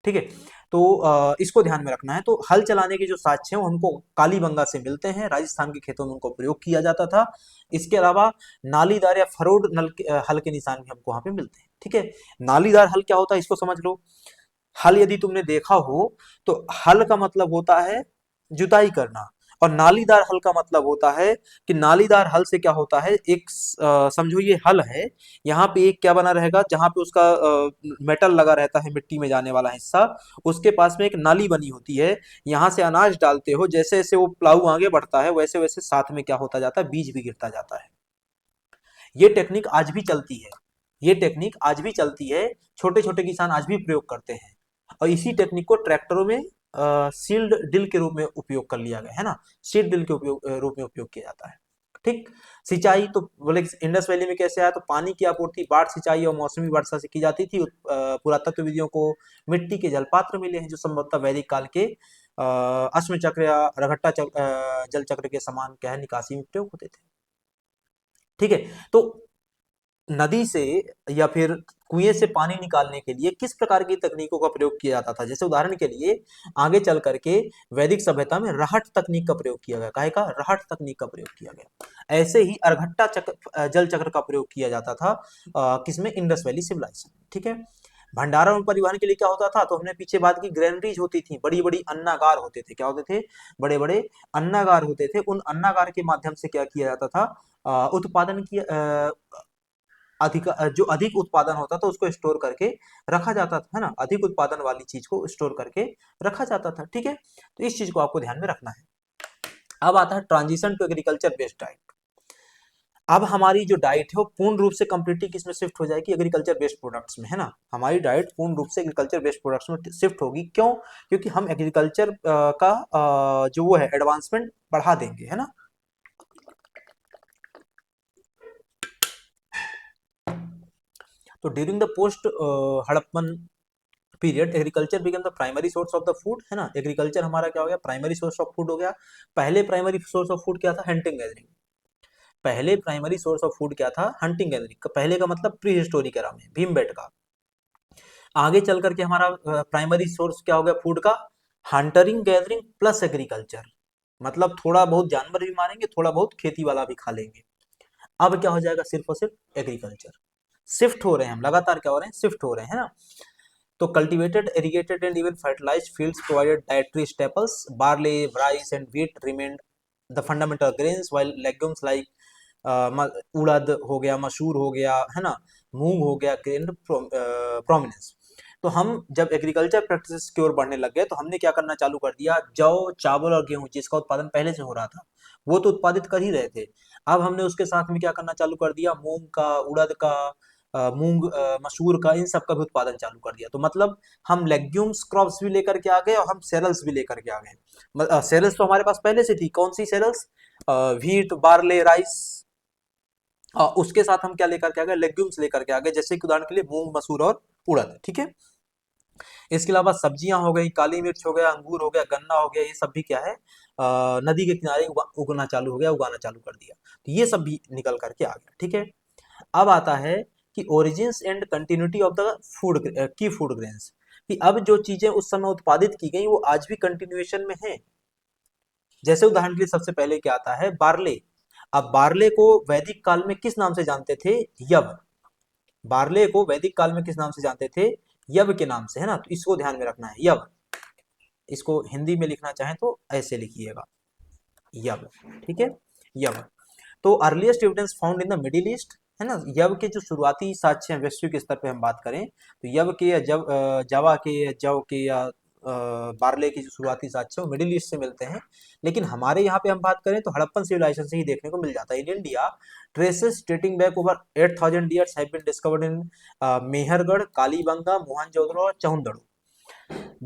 ठीक है, तो इसको ध्यान में रखना है। तो हल चलाने के जो साक्ष्य हैं वो हमको कालीबंगा से मिलते हैं, राजस्थान के खेतों में उनको प्रयोग किया जाता था। इसके अलावा नालीदार या फरोड हल के निशान भी हमको वहां पे मिलते हैं। ठीक है, नालीदार हल क्या होता है इसको समझ लो। हल यदि तुमने देखा हो तो हल का मतलब होता है जुताई करना, और नालीदार हल का मतलब होता है कि नालीदार हल से क्या होता है, एक समझो ये हल है, यहाँ पे एक क्या बना रहेगा, जहां पे उसका मेटल लगा रहता है, मिट्टी में जाने वाला हिस्सा, उसके पास में एक नाली बनी होती है, यहाँ से अनाज डालते हो, जैसे जैसे वो प्लाऊ आगे बढ़ता है वैसे वैसे साथ में क्या होता जाता है, बीज भी गिरता जाता है। ये टेक्निक आज भी चलती है, ये टेक्निक आज भी चलती है, छोटे छोटे किसान आज भी प्रयोग करते हैं। और इसी टेक्निक को ट्रैक्टरों में सील्ड डिल के रूप में उपयोग कर लिया गया है ना, सील्ड डिल के रूप में उपयोग किया जाता है। ठीक, सिंचाई तो बोले इंडस वैली में कैसे आया, तो पानी की आपूर्ति बाढ़ सिंचाई और मौसमी वर्षा से की जाती थी। पुरातत्व विधियों को मिट्टी के जलपात्र मिले हैं जो संभवतः वैदिक काल के अश्म चक्र या रघट्टा जल चक्र के समान क्या है निकासी में प्रयोग होते थे। ठीक है, तो नदी से या फिर कुएं से पानी निकालने के लिए किस प्रकार की तकनीकों का प्रयोग किया जाता था, जैसे उदाहरण के लिए आगे चल करके वैदिक सभ्यता में रहट तकनीक का प्रयोग किया गया, काहे का, रहट तकनीक का प्रयोग किया गया। ऐसे ही अर्घट्टा जल चक्र का प्रयोग किया जाता था किसमें, इंडस वैली सिविलाइजेशन। ठीक है, भंडारण और परिवहन के लिए क्या होता था, तो हमने पीछे बात की, ग्रेनरीज होती थी, बड़ी बड़ी अन्नागार होते थे, क्या होते थे, बड़े बड़े अन्नागार होते थे। उन अन्नागार के माध्यम से क्या किया जाता था, उत्पादन की अधिक जो अधिक उत्पादन होता था उसको स्टोर करके रखा जाता था, है ना, अधिक उत्पादन वाली चीज को स्टोर करके रखा जाता था। ठीक है, तो इस चीज को आपको ध्यान में रखना है। अब आता है transition to agriculture based diet. अब हमारी जो डाइट है वो पूर्ण रूप से कंप्लीटली किसमें शिफ्ट हो जाएगी, एग्रीकल्चर बेस्ड प्रोडक्ट्स में, है ना, हमारी डाइट पूर्ण रूप से एग्रीकल्चर बेस्ड प्रोडक्ट्स में शिफ्ट होगी। क्यों, क्योंकि हम एग्रीकल्चर का जो वो है एडवांसमेंट बढ़ा देंगे, है ना। तो during the post Harappan period agriculture become the primary source of the food, है ना, एग्रीकल्चर हमारा क्या हो गया, प्राइमरी सोर्स ऑफ फूड हो गया। पहले प्राइमरी सोर्स ऑफ फूड क्या था, हंटिंग गैदरिंग। पहले प्राइमरी सोर्स ऑफ फूड क्या था, हंटिंग गैदरिंग। पहले का मतलब प्री हिस्टोरिक एरा में, भीमबेटका। आगे चल करके हमारा प्राइमरी सोर्स क्या हो गया फूड का, हंटरिंग गैदरिंग प्लस एग्रीकल्चर, मतलब थोड़ा बहुत जानवर भी मारेंगे, थोड़ा बहुत खेती वाला भी खा लेंगे। अब क्या हो जाएगा, सिर्फ और सिर्फ एग्रीकल्चर। शिफ्ट हो रहे हैं हम, लगातार क्या हो रहे हैं, शिफ्ट हो रहे हैं, है ना। तो cultivated, irrigated and even fertilized fields provided dietary staples, barley, rice and wheat remained the fundamental grains, while legumes like urad हो गया, मसूर हो गया, है ना, मूंग हो गया, गेंद प्रोमिनेंस। तो हम जब एग्रीकल्चर प्रैक्टिसेस की ओर बढ़ने लग गए तो हमने क्या करना चालू कर दिया, जौ, चावल और गेहूं जिसका उत्पादन पहले से हो रहा था वो तो उत्पादित कर ही रहे थे, अब हमने उसके साथ में क्या करना चालू कर दिया, मूंग का, उड़द का, मसूर का, इन सब का भी उत्पादन चालू कर दिया। तो मतलब हम लेग्यूम्स क्रॉप्स भी लेकर के आ गए और हम सेरल्स भी लेकर के आ गए। सेरल्स तो हमारे पास पहले से थी, कौन सी सेरल्स, व्हीट, बार्ले, राइस, उसके साथ हम क्या लेकर के आ गए, लेग्यूम्स लेकर के आ गए, जैसे कि उदाहरण के लिए मूंग, मसूर और उड़द। ठीक है, इसके अलावा सब्जियां हो गई, काली मिर्च हो गया, अंगूर हो गया, गन्ना हो गया, ये सब भी क्या है, नदी के किनारे उगना चालू हो गया, उगाना चालू कर दिया, तो ये सब भी निकल करके आ गया। ठीक है, अब आता है कि origins and continuity of the food की फूड ग्रेन्स, कि अब जो चीजें उस समय उत्पादित की गई वो आज भी कंटिन्यूएशन में है। जैसे उदाहरण के लिए सबसे पहले क्या आता है, बार्ले। अब बार्ले को वैदिक काल में किस नाम से जानते थे, यव। बार्ले को वैदिक काल में किस नाम से जानते थे, यव के नाम से, है ना, तो इसको ध्यान में रखना है, यव। इसको हिंदी में लिखना चाहें तो ऐसे लिखिएगा, यव। ठीक है, यव। तो earliest evidence found in the middle east, है ना, यव के जो शुरुआती साक्ष्य हैं वैश्विक स्तर पे हम बात करें तो यव के या जावा के या जव के या बार्ले की जो शुरुआती साक्ष्य वो मिडिल ईस्ट से मिलते हैं। लेकिन हमारे यहाँ पे हम बात करें तो हड़प्पन सिविलाइजेशन से ही देखने को मिल जाता है। In India traces dating back over 8000 years have been discovered in Mehrgarh, Kalibangan, Mohenjodaro और चहुंदड़ो।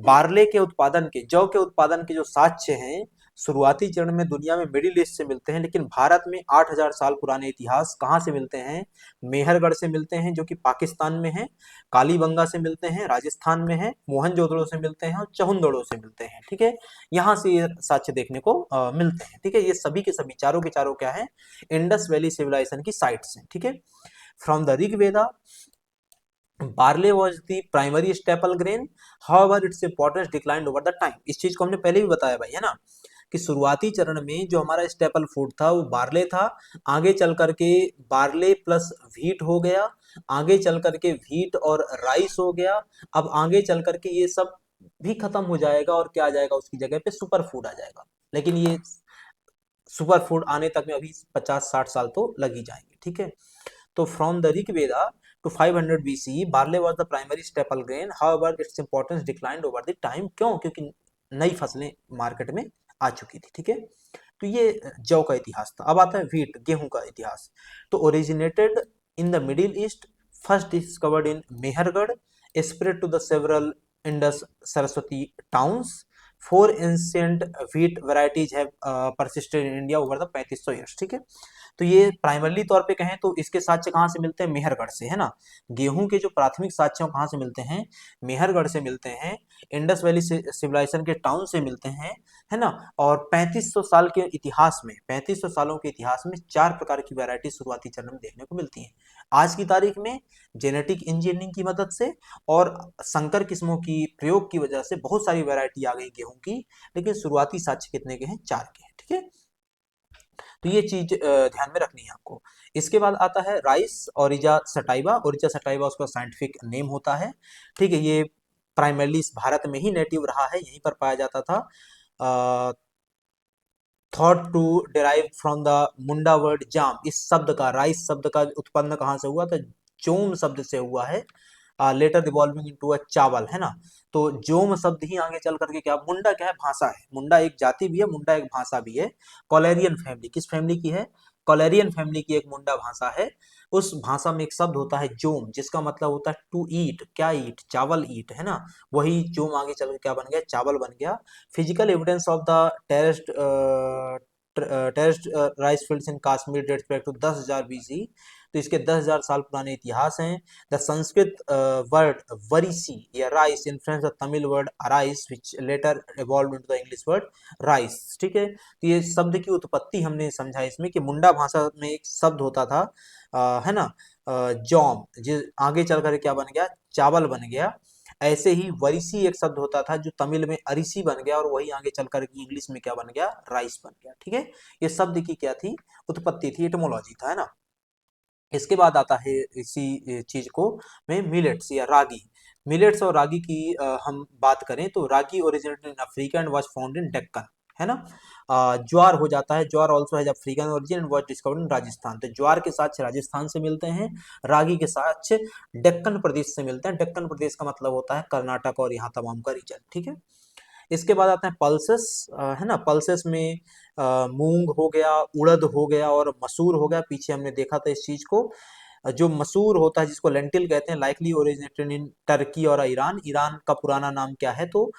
बार्ले के उत्पादन के, जौ के उत्पादन के जो साक्ष्य हैं शुरुआती चरण में दुनिया में मिडिल ईस्ट से मिलते हैं, लेकिन भारत में 8000 साल पुराने इतिहास कहाँ से मिलते हैं, मेहरगढ़ से मिलते हैं जो कि पाकिस्तान में है, कालीबंगा से मिलते हैं राजस्थान में है, मोहनजोदड़ो से मिलते हैं और चहुंदड़ो से मिलते हैं। ठीक है, यहाँ से ये साक्ष्य देखने को मिलते हैं। ठीक है, ये सभी के सभी चारों के चारों क्या है, इंडस वैली सिविलाइजेशन की साइट्स हैं। ठीक है, from the Rigveda barley was the primary staple grain, however its importance declined over the time. इस चीज को हमने पहले भी बताया भाई, है ना, कि शुरुआती चरण में जो हमारा स्टेपल फूड था वो बार्ले था, आगे चल करके बार्ले प्लस व्हीट हो गया, आगे चल करके व्हीट और राइस हो गया, अब आगे चल करके ये सब भी खत्म हो जाएगा और क्या आ जाएगा उसकी जगह पे, सुपर फूड आ जाएगा। लेकिन ये सुपर फूड आने तक में अभी 50-60 साल तो लग ही जाएंगे, ठीक है। तो from the Rigveda to 500 BCE barley was the primary staple grain, however its importance declined over the time. क्यों? क्योंकि नई फसलें मार्केट में आ चुकी थी, ठीक है। तो ये जौ का इतिहास था। अब आता है व्हीट, गेहूं का इतिहास। तो originated in the middle east, first discovered in Mehrgarh, spread to the several Indus Saraswati towns, four ancient wheat varieties have persisted in India over the 3500 years, ठीक है। तो ये प्राइमरली तौर पे कहें तो इसके साक्ष्य कहाँ से मिलते हैं? मेहरगढ़ से, है ना। गेहूं के जो प्राथमिक साक्ष्य कहाँ से मिलते हैं? मेहरगढ़ से मिलते हैं, इंडस वैली सिविलाइजेशन के टाउन से मिलते हैं, है ना। और 3500 साल के इतिहास में, 3500 सालों के इतिहास में 4 प्रकार की वैरायटी शुरुआती चरण में देखने को मिलती हैं। आज की तारीख में जेनेटिक इंजीनियरिंग की मदद से और संकर किस्मों की प्रयोग की वजह से बहुत सारी वैरायटी आ गई गेहूं की, लेकिन शुरुआती साक्ष्य कितने के हैं? 4 के हैं, ठीक है। तो ये चीज ध्यान में रखनी है आपको। इसके बाद आता है राइस, ओरिजा सटाइवा। ओरिजा सटाइवा उसका साइंटिफिक नेम होता है, ठीक है। ये प्राइमरली इस भारत में ही नेटिव रहा है, यहीं पर पाया जाता था। Thought to derive from the Munda word jam. इस शब्द का, राइस शब्द का उत्पन्न कहाँ से हुआ? तो जोम शब्द से हुआ है, लेटर इवॉल्विंग इनटू अ चावल, है ना। तो जोम शब्द ही आगे चल करके क्या, मुंडा क्या है? भाषा है। मुंडा एक जाति भी है, मुंडा एक भाषा भी है। कॉलेरियन फैमिली, किस फैमिली की है? कॉलेरियन फैमिली की एक मुंडा भाषा है। उस भाषा में एक शब्द होता है जोम, जिसका मतलब होता है टू ईट। क्या ईट? चावल ईट, है ना। वही जोम आगे चल के क्या बन गया? चावल बन गया। Physical evidence of the terraced rice fields in Kashmir dates back to 10,000 BC। तो इसके 10,000 साल पुराने इतिहास हैं। द संस्कृत वर्ड वरीसी या rice influence the Tamil word arisi which later evolve into the English word rice, ठीक है। तो ये शब्द की उत्पत्ति हमने समझा इसमें कि मुंडा भाषा में एक शब्द होता था, है ना, जॉम, जिस आगे चल कर क्या बन गया? चावल बन गया। ऐसे ही वरिसी एक शब्द होता था जो तमिल में अरिसी बन गया, और वही आगे चल कर इंग्लिश में क्या बन गया? राइस बन गया, ठीक है। ये शब्द की क्या थी? उत्पत्ति थी, एटमोलॉजी था, है ना। इसके बाद आता है इसी चीज को में मिलेट्स या रागी। मिलेट्स और रागी की हम बात करें तो ragi originated in Africa and was found in Deccan, है ना। ज्वार हो जाता है, jowar also has African origin and was discovered in Rajasthan. तो ज्वार के साक्ष्य राजस्थान से मिलते हैं, रागी के साक्ष्य डेक्कन प्रदेश से मिलते हैं। डेक्कन प्रदेश का मतलब होता है कर्नाटक और यहाँ तमाम का रीजन, ठीक है। इसके बाद आते हैं पल्सेस, है ना। पल्सेस में मूंग हो गया, उड़द हो गया और मसूर हो गया। पीछे हमने देखा था इस चीज को। जो मसूर होता है जिसको लेंटिल कहते हैं, लाइकली ओरिजिनेटेड इन टर्की और ईरान। ईरान का पुराना नाम क्या है? तो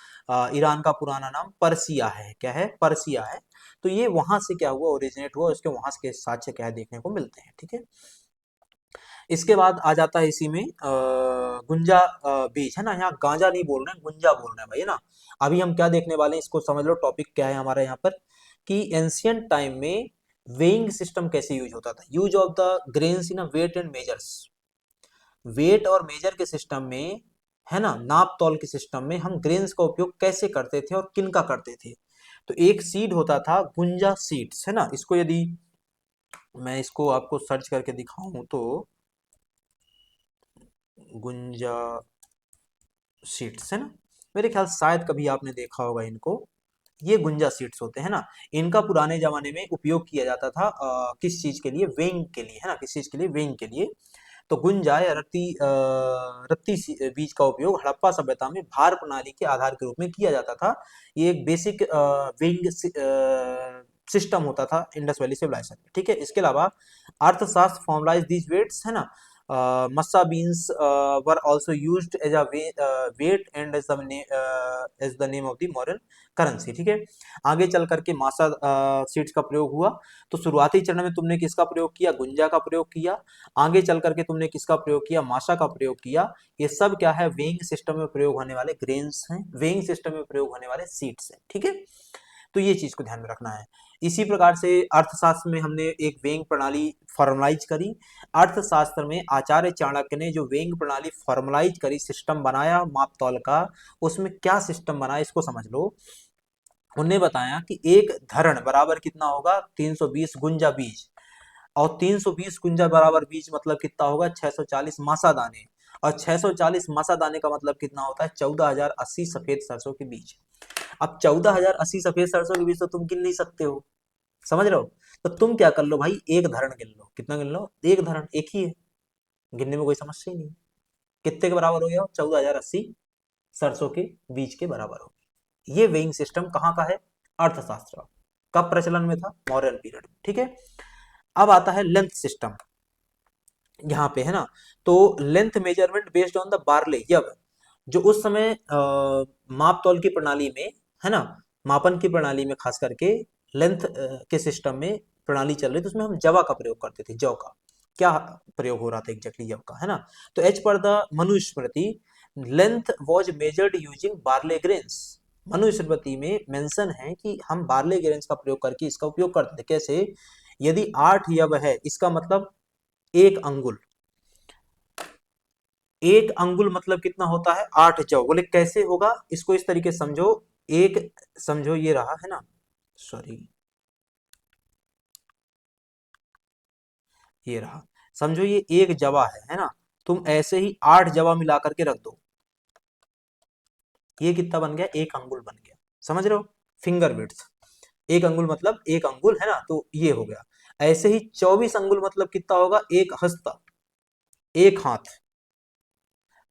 ईरान का पुराना नाम पर्सिया है। क्या है? पर्सिया है। तो ये वहां से क्या हुआ? ओरिजिनेट हुआ, उसके वहां के साक्ष्य क्या है देखने को मिलते हैं, ठीक है। इसके बाद आ जाता है इसी में गुंजा बीज, है ना। यहाँ गांजा नहीं बोल रहे हैं, गुंजा बोल रहे हैं भाई, है ना। अभी हम क्या देखने वाले हैं इसको समझ लो। टॉपिक क्या है हमारा यहाँ पर, कि एंशियंट टाइम में वेइंग सिस्टम कैसे यूज होता था। Use of the grains in weight and measures. Weight और मेजर के सिस्टम में, है ना, नाप तौल के सिस्टम में हम ग्रेन्स का उपयोग कैसे करते थे और किन का करते थे। तो एक सीड होता था गुंजा सीड्स, है ना। इसको यदि मैं इसको आपको सर्च करके दिखाऊं तो गुंजा सीड्स, है ना। मेरे ख्याल शायद कभी आपने देखा होगा इनको। ये गुंजा सीड्स होते हैं ना। इनका पुराने जमाने में उपयोग किया जाता था किस चीज के लिए? वेइंग के लिए, है ना। किस चीज के लिए? वेइंग के लिए। तो गुंजा या रत्ती बीज का उपयोग हड़प्पा सभ्यता में भार प्रणाली के आधार के रूप में किया जाता था। ये एक बेसिक वेइंग सिस्टम होता था इंडस वैली सिविलाइजेशन में, ठीक है। इसके अलावा अर्थशास्त्र फॉर्मलाइज दीज वेट्स, है ना। Masha beans were also used as a weight and as the name of the modern currency, ठीक है। आगे चल करके मासा सीड्स का प्रयोग हुआ। तो शुरुआती चरण में तुमने किसका प्रयोग किया? गुंजा का प्रयोग किया। आगे चल करके तुमने किसका प्रयोग किया? मासा का प्रयोग किया। ये सब क्या है? वेइंग सिस्टम में प्रयोग होने वाले ग्रेन्स हैं, वेइंग सिस्टम में प्रयोग होने वाले सीड्स हैं, ठीक है। तो ये चीज को ध्यान में रखना है। इसी प्रकार से अर्थशास्त्र में हमने एक वेइंग प्रणाली फॉर्मलाइज करी। अर्थशास्त्र में आचार्य चाणक्य ने जो वेइंग प्रणाली फॉर्मलाइज करी, सिस्टम बनाया माप तौल का, उसमें क्या सिस्टम बनाया इसको समझ लो। उन्होंने बताया कि एक धरण बराबर कितना होगा, 320 गुंजा बीज, और 320 कुंजा बराबर बीज मतलब कितना होगा, 640 मासा दाने, और 640 मासा दाने का मतलब कितना होता है, 14,080 सफेद सरसों के बीज। अब 14,080 सफेद सरसों के बीज तो तुम गिन नहीं सकते हो, समझ रहे हो। तो तुम क्या कर लो भाई, एक धरण गिन लो। कितना गिन लो, एक धरण, एक ही है, गिनने में कोई समस्या ही नहीं। कितने के बराबर हो गया, 14,080 सरसों के बीज के बराबर हो गया। ये वेइंग सिस्टम कहाँ का है, अर्थशास्त्र का। कब प्रचलन में था, मौर्यन पीरियड में, ठीक है। अब आता है लेंथ सिस्टम, यहाँ पे है ना। तो length measurement based on the barley yava, जो उस समय माप तौल की प्रणाली में, है ना, मापन की प्रणाली में खास करके लेंथ के सिस्टम में प्रणाली चल रही थी, तो उसमें हम जवा का प्रयोग करते थे। जव का क्या प्रयोग हो रहा था एग्जैक्टली, जव का, है ना। तो as per the Manusmriti length was measured using barley grains. Manusmriti में मेंशन है कि हम बार्ले ग्रेन्स का प्रयोग करके इसका उपयोग करते थे। कैसे, यदि 8 यव है, इसका मतलब एक अंगुल, एक अंगुल मतलब कितना होता है, 8 जव। बोले कैसे होगा, इसको इस तरीके से समझो, एक, समझो ये रहा, है ना, सॉरी, ये रहा, समझो ये एक जवा है ना। तुम ऐसे ही 8 जवा मिला करके रख दो, ये कितना बन गया, एक अंगुल बन गया, समझ रहे हो, फिंगर विड्थ। एक अंगुल मतलब एक अंगुल, है ना, तो ये हो गया। ऐसे ही 24 अंगुल मतलब कितना होगा, एक हस्त, एक हाथ,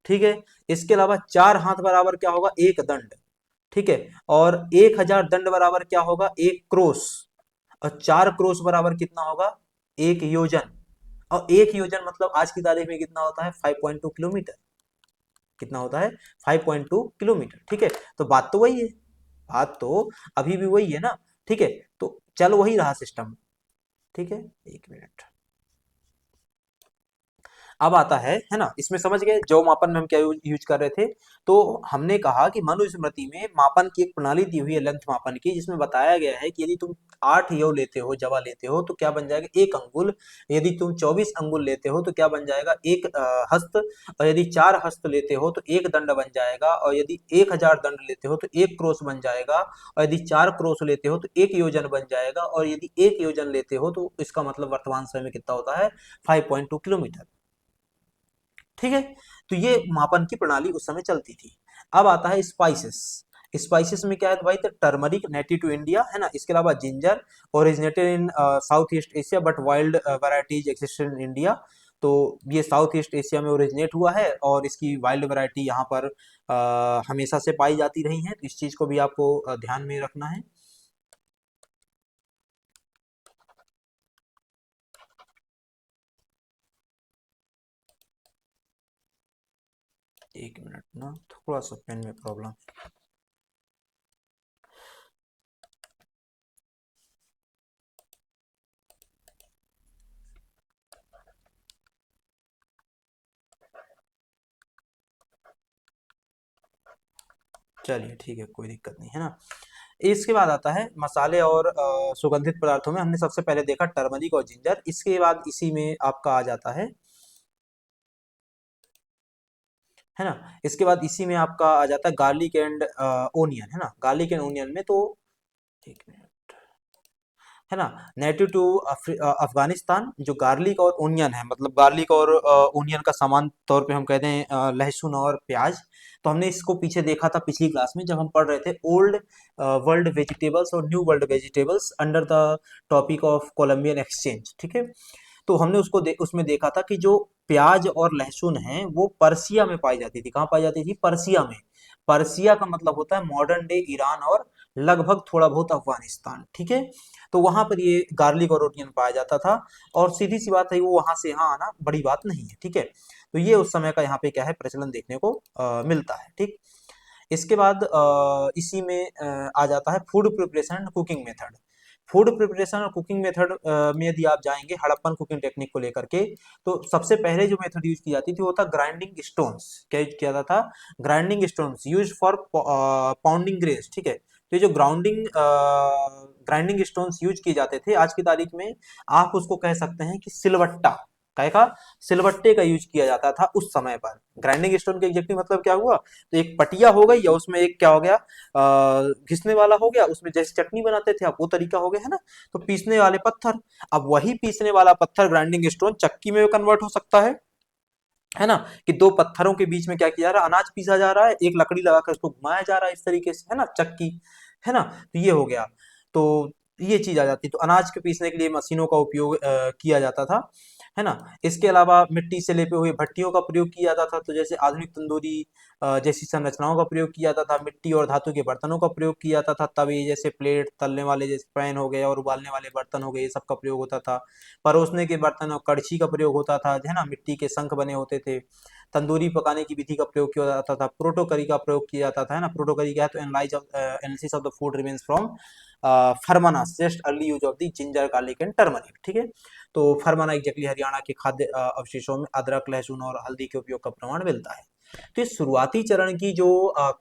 ठीक है। इसके अलावा 4 हाथ बराबर क्या होगा, एक दंड, ठीक है। और 1,000 दंड बराबर क्या होगा, एक क्रोस, और 4 क्रोस बराबर कितना होगा, एक योजन। और एक योजन मतलब आज की तारीख में कितना होता है, 5.2 किलोमीटर। कितना होता है, 5.2 किलोमीटर, ठीक है। तो बात तो वही है, बात तो अभी भी वही है ना, ठीक है। तो चल वही रहा सिस्टम, ठीक है। एक मिनट, अब आता है ना, इसमें समझ गए जौ मापन में हम क्या यूज कर रहे थे। तो हमने कहा कि मनुस्मृति में मापन की एक प्रणाली दी हुई है लेंथ मापन की, जिसमें बताया गया है कि यदि तुम 8 यौ लेते हो, जवा लेते हो, तो क्या बन जाएगा, एक अंगुल। यदि तुम 24 अंगुल लेते हो तो क्या बन जाएगा, एक हस्त। और यदि 4 हस्त लेते हो तो एक दंड बन जाएगा। और यदि 1,000 दंड लेते हो तो एक क्रोस बन जाएगा। और यदि 4 क्रोस लेते हो तो एक योजन बन जाएगा। और यदि एक योजन लेते हो तो इसका मतलब वर्तमान समय में कितना होता है, 5.2 किलोमीटर, ठीक है। तो ये मापन की प्रणाली उस समय चलती थी। अब आता है स्पाइसेस। स्पाइसेस में क्या है भाई, तो टर्मरिक नेटिव टू इंडिया, है ना। इसके अलावा ginger originated in south east Asia but wild varieties exist in India. तो ये साउथ ईस्ट एशिया में ओरिजिनेट हुआ है और इसकी वाइल्ड वैरायटी यहाँ पर हमेशा से पाई जाती रही है। तो इस चीज को भी आपको ध्यान में रखना है। एक मिनट ना, थोड़ा सा पेन में प्रॉब्लम। चलिए ठीक है, कोई दिक्कत नहीं, है ना। इसके बाद आता है मसाले और सुगंधित पदार्थों में, हमने सबसे पहले देखा टर्मरिक और जिंजर। इसके बाद इसी में आपका आ जाता है ना। इसके बाद इसी में आपका आ जाता है गार्लिक एंड ओनियन, है ना। गार्लिक एंड ओनियन में तो, एक मिनट, है ना, नेटिव टू अफगानिस्तान। जो गार्लिक और ओनियन है, मतलब गार्लिक और ओनियन का समान तौर पे हम कहते हैं लहसुन और प्याज। तो हमने इसको पीछे देखा था पिछली क्लास में, जब हम पढ़ रहे थे ओल्ड वर्ल्ड वेजिटेबल्स और new world vegetables under the topic of Columbian exchange, ठीक है। तो हमने उसमें देखा था कि जो प्याज और लहसुन है वो पर्सिया में पाई जाती थी। कहाँ पाई जाती थी, पर्सिया में। पर्सिया का मतलब होता है मॉडर्न डे ईरान और लगभग थोड़ा बहुत अफगानिस्तान, ठीक है। तो वहां पर ये गार्लिक और ओनियन पाया जाता था। और सीधी सी बात है, वो वहां से यहाँ आना बड़ी बात नहीं है, ठीक है। तो ये उस समय का यहाँ पे क्या है, प्रचलन देखने को मिलता है, ठीक। इसके बाद इसी में आ जाता है food preparation and cooking method. Food preparation और कुकिंग मेथड में यदि आप जाएंगे हड़प्पन कुकिंग टेक्निक को लेकर के, तो सबसे पहले जो मेथड यूज की जाती थी वो था ग्राइंडिंग स्टोन्स। क्या यूज किया जाता था, grinding stones use for pounding grace, ठीक है। तो ये जो ग्राइंडिंग स्टोन्स यूज किए जाते थे आज की तारीख में, आप उसको कह सकते हैं कि सिलवट्टा, काय का, सिलवट्टे का यूज किया जाता था उस समय पर। ग्राइंडिंग स्टोन के एग्जैक्टली मतलब क्या हुआ, तो एक पटिया हो गई या उसमें एक क्या हो गया, घिसने वाला हो गया, उसमें जैसे चटनी बनाते थे आप वो तरीका हो गया, है ना। तो पीसने वाले पत्थर, अब वही पीसने वाला पत्थर ग्राइंडिंग स्टोन चक्की में कन्वर्ट हो सकता है ना, कि दो पत्थरों के बीच में क्या किया जा रहा है, अनाज पीसा जा रहा है, एक लकड़ी लगाकर उसको घुमाया जा रहा है इस तरीके से, है ना, चक्की, है ना। तो ये हो गया, तो ये चीज आ जाती है। तो अनाज के पीसने के लिए मशीनों का उपयोग किया जाता था, है ना। इसके अलावा मिट्टी से लेपे हुए भट्टियों का प्रयोग किया जाता था, तो जैसे आधुनिक तंदूरी जैसी संरचनाओं का प्रयोग किया जाता था। मिट्टी और धातु के बर्तनों का प्रयोग किया जाता था, तवे जैसे प्लेट, तलने वाले जैसे पैन हो गए और उबालने वाले बर्तन हो गए, ये सब का प्रयोग होता था। परोसने के बर्तन और कड़छी का प्रयोग होता था, है ना, मिट्टी के शंख बने होते थे। तंदूरी पकाने की विधि का प्रयोग किया जाता था। प्रोटोकरी का प्रयोग किया जाता था, है ना। प्रोटोकरी क्या है, तो analysis of the food remains from Farmana, just early use of the ginger, garlic and turmeric, ठीक है। तो फरमाना एग्जैक्टली हरियाणा के खाद्य अवशेषों में अदरक, लहसुन और हल्दी के उपयोग का प्रमाण मिलता है। तो इस शुरुआती चरण की जो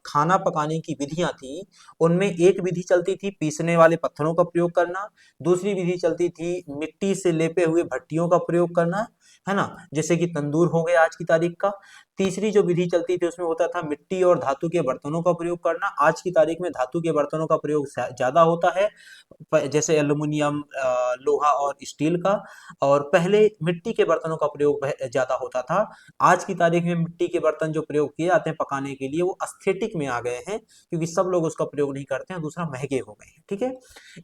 खाना पकाने की विधियां थी, उनमें एक विधि चलती थी पीसने वाले पत्थरों का प्रयोग करना, दूसरी विधि चलती थी मिट्टी से लेपे हुए भट्टियों का प्रयोग करना, है ना, जैसे कि तंदूर हो गया आज की तारीख का। तीसरी जो विधि चलती थी उसमें होता था मिट्टी और धातु के बर्तनों का प्रयोग करना। आज की तारीख में धातु के बर्तनों का प्रयोग ज्यादा होता है, जैसे एल्युमिनियम, लोहा और स्टील का। और पहले मिट्टी के बर्तनों का प्रयोग ज्यादा होता था। आज की तारीख में मिट्टी के बर्तन जो प्रयोग किए जाते हैं पकाने के लिए, वो एस्थेटिक में आ गए हैं, क्योंकि सब लोग उसका प्रयोग नहीं करते हैं, दूसरा महंगे हो गए हैं, ठीक है।